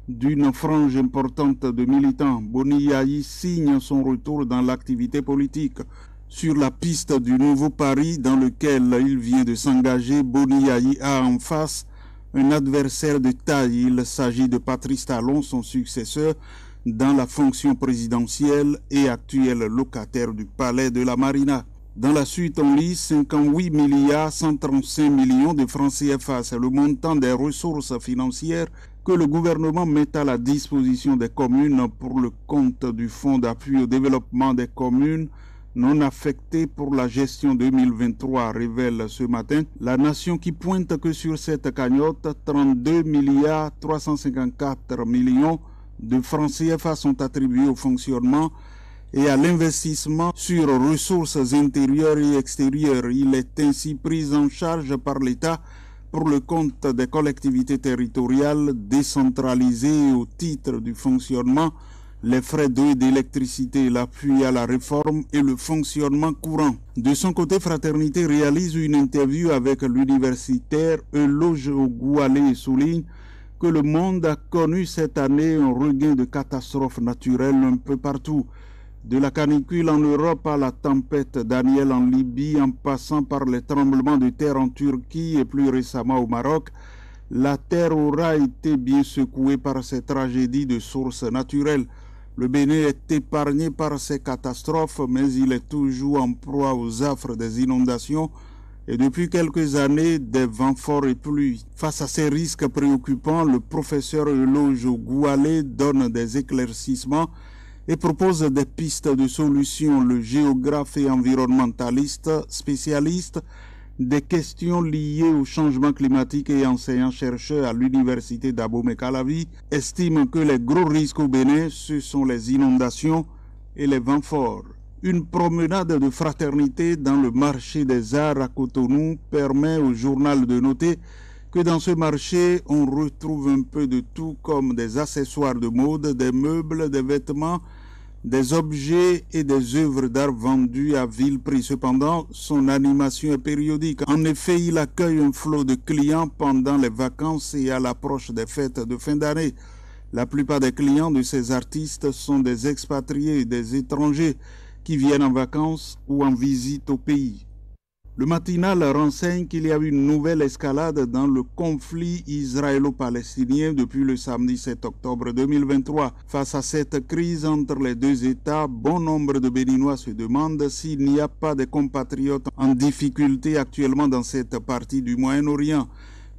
d'une frange importante de militants. Boni Yayi signe son retour dans l'activité politique. Sur la piste du nouveau pari dans lequel il vient de s'engager, Boni Yayi a en face un adversaire de taille. Il s'agit de Patrice Talon, son successeur dans la fonction présidentielle et actuel locataire du palais de la Marina. Dans la suite, on lit 58 milliards 135 millions de francs CFA. C'est le montant des ressources financières que le gouvernement met à la disposition des communes pour le compte du Fonds d'appui au développement des communes non affectées pour la gestion 2023, révèle ce matin La Nation, qui pointe que sur cette cagnotte, 32 milliards 354 millions de francs CFA sont attribués au fonctionnement et à l'investissement sur ressources intérieures et extérieures. Il est ainsi pris en charge par l'État pour le compte des collectivités territoriales décentralisées au titre du fonctionnement, les frais d'eau et d'électricité, l'appui à la réforme et le fonctionnement courant. De son côté, Fraternité réalise une interview avec l'universitaire Eloge Ogoualé et souligne que le monde a connu cette année un regain de catastrophes naturelles un peu partout. De la canicule en Europe à la tempête Daniel en Libye, en passant par les tremblements de terre en Turquie et plus récemment au Maroc, la terre aura été bien secouée par ces tragédies de sources naturelles. Le Bénin est épargné par ces catastrophes, mais il est toujours en proie aux affres des inondations et depuis quelques années des vents forts et pluies. Face à ces risques préoccupants, le professeur Eloge Ogoualé donne des éclaircissements et propose des pistes de solutions. Le géographe et environnementaliste spécialiste des questions liées au changement climatique et enseignant-chercheur à l'université d'Abomey-Calavi estime que les gros risques au Bénin, ce sont les inondations et les vents forts. Une promenade de fraternité dans le marché des arts à Cotonou permet au journal de noter que dans ce marché, on retrouve un peu de tout comme des accessoires de mode, des meubles, des vêtements, des objets et des œuvres d'art vendus à vil prix. Cependant, son animation est périodique. En effet, il accueille un flot de clients pendant les vacances et à l'approche des fêtes de fin d'année. La plupart des clients de ces artistes sont des expatriés et des étrangers qui viennent en vacances ou en visite au pays. Le matinal renseigne qu'il y a eu une nouvelle escalade dans le conflit israélo-palestinien depuis le samedi 7 octobre 2023. Face à cette crise entre les deux États, bon nombre de Béninois se demandent s'il n'y a pas de compatriotes en difficulté actuellement dans cette partie du Moyen-Orient.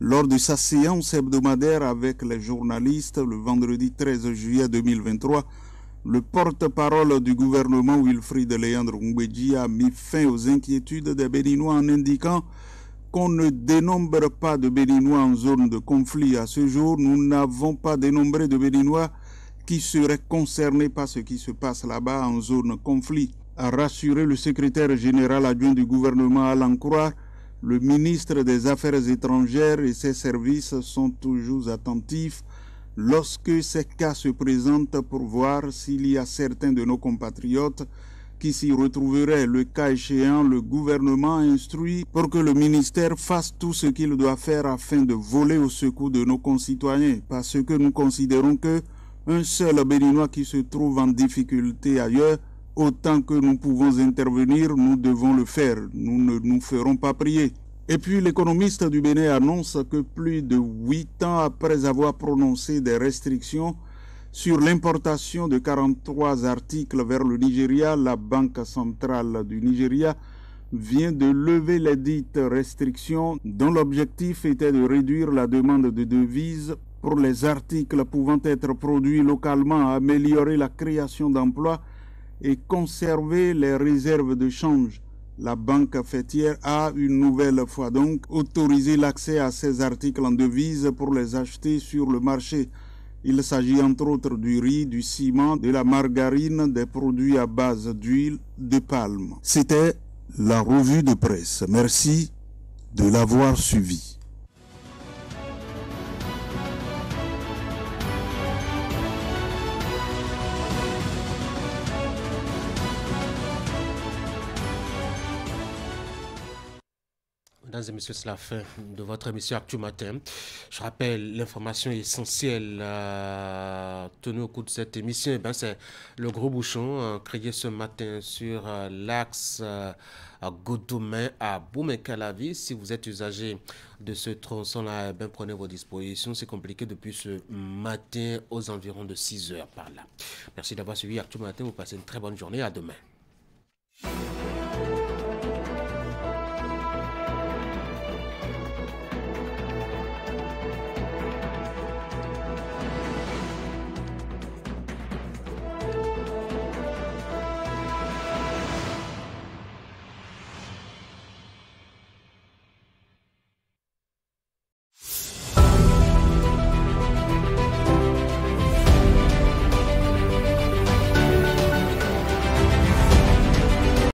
Lors de sa séance hebdomadaire avec les journalistes le vendredi 13 juillet 2023, le porte-parole du gouvernement Wilfried Léandre Ngwedji a mis fin aux inquiétudes des Béninois en indiquant qu'on ne dénombre pas de Béninois en zone de conflit. À ce jour, nous n'avons pas dénombré de Béninois qui seraient concernés par ce qui se passe là-bas en zone conflit. A rassuré le secrétaire général adjoint du gouvernement Alain Croix, le ministre des Affaires étrangères et ses services sont toujours attentifs lorsque ces cas se présentent pour voir s'il y a certains de nos compatriotes qui s'y retrouveraient. Le cas échéant, le gouvernement instruit pour que le ministère fasse tout ce qu'il doit faire afin de voler au secours de nos concitoyens, parce que nous considérons que un seul Béninois qui se trouve en difficulté ailleurs, autant que nous pouvons intervenir, nous devons le faire. Nous ne nous ferons pas prier. Et puis l'économiste du Bénin annonce que plus de 8 ans après avoir prononcé des restrictions sur l'importation de 43 articles vers le Nigeria, la Banque centrale du Nigeria vient de lever les dites restrictions dont l'objectif était de réduire la demande de devises pour les articles pouvant être produits localement, améliorer la création d'emplois et conserver les réserves de change. La banque fêtière a une nouvelle fois donc autorisé l'accès à ces articles en devise pour les acheter sur le marché. Il s'agit entre autres du riz, du ciment, de la margarine, des produits à base d'huile de palme. C'était la revue de presse. Merci de l'avoir suivi. Mesdames et messieurs, c'est la fin de votre émission Actu Matin. Je rappelle l'information essentielle tenue au cours de cette émission. C'est le gros bouchon créé ce matin sur l'axe Godomain à Boumé-Calavi. Si vous êtes usager de ce tronçon-là, prenez vos dispositions. C'est compliqué depuis ce matin aux environs de 6 heures par là. Merci d'avoir suivi Actu Matin. Vous passez une très bonne journée. À demain.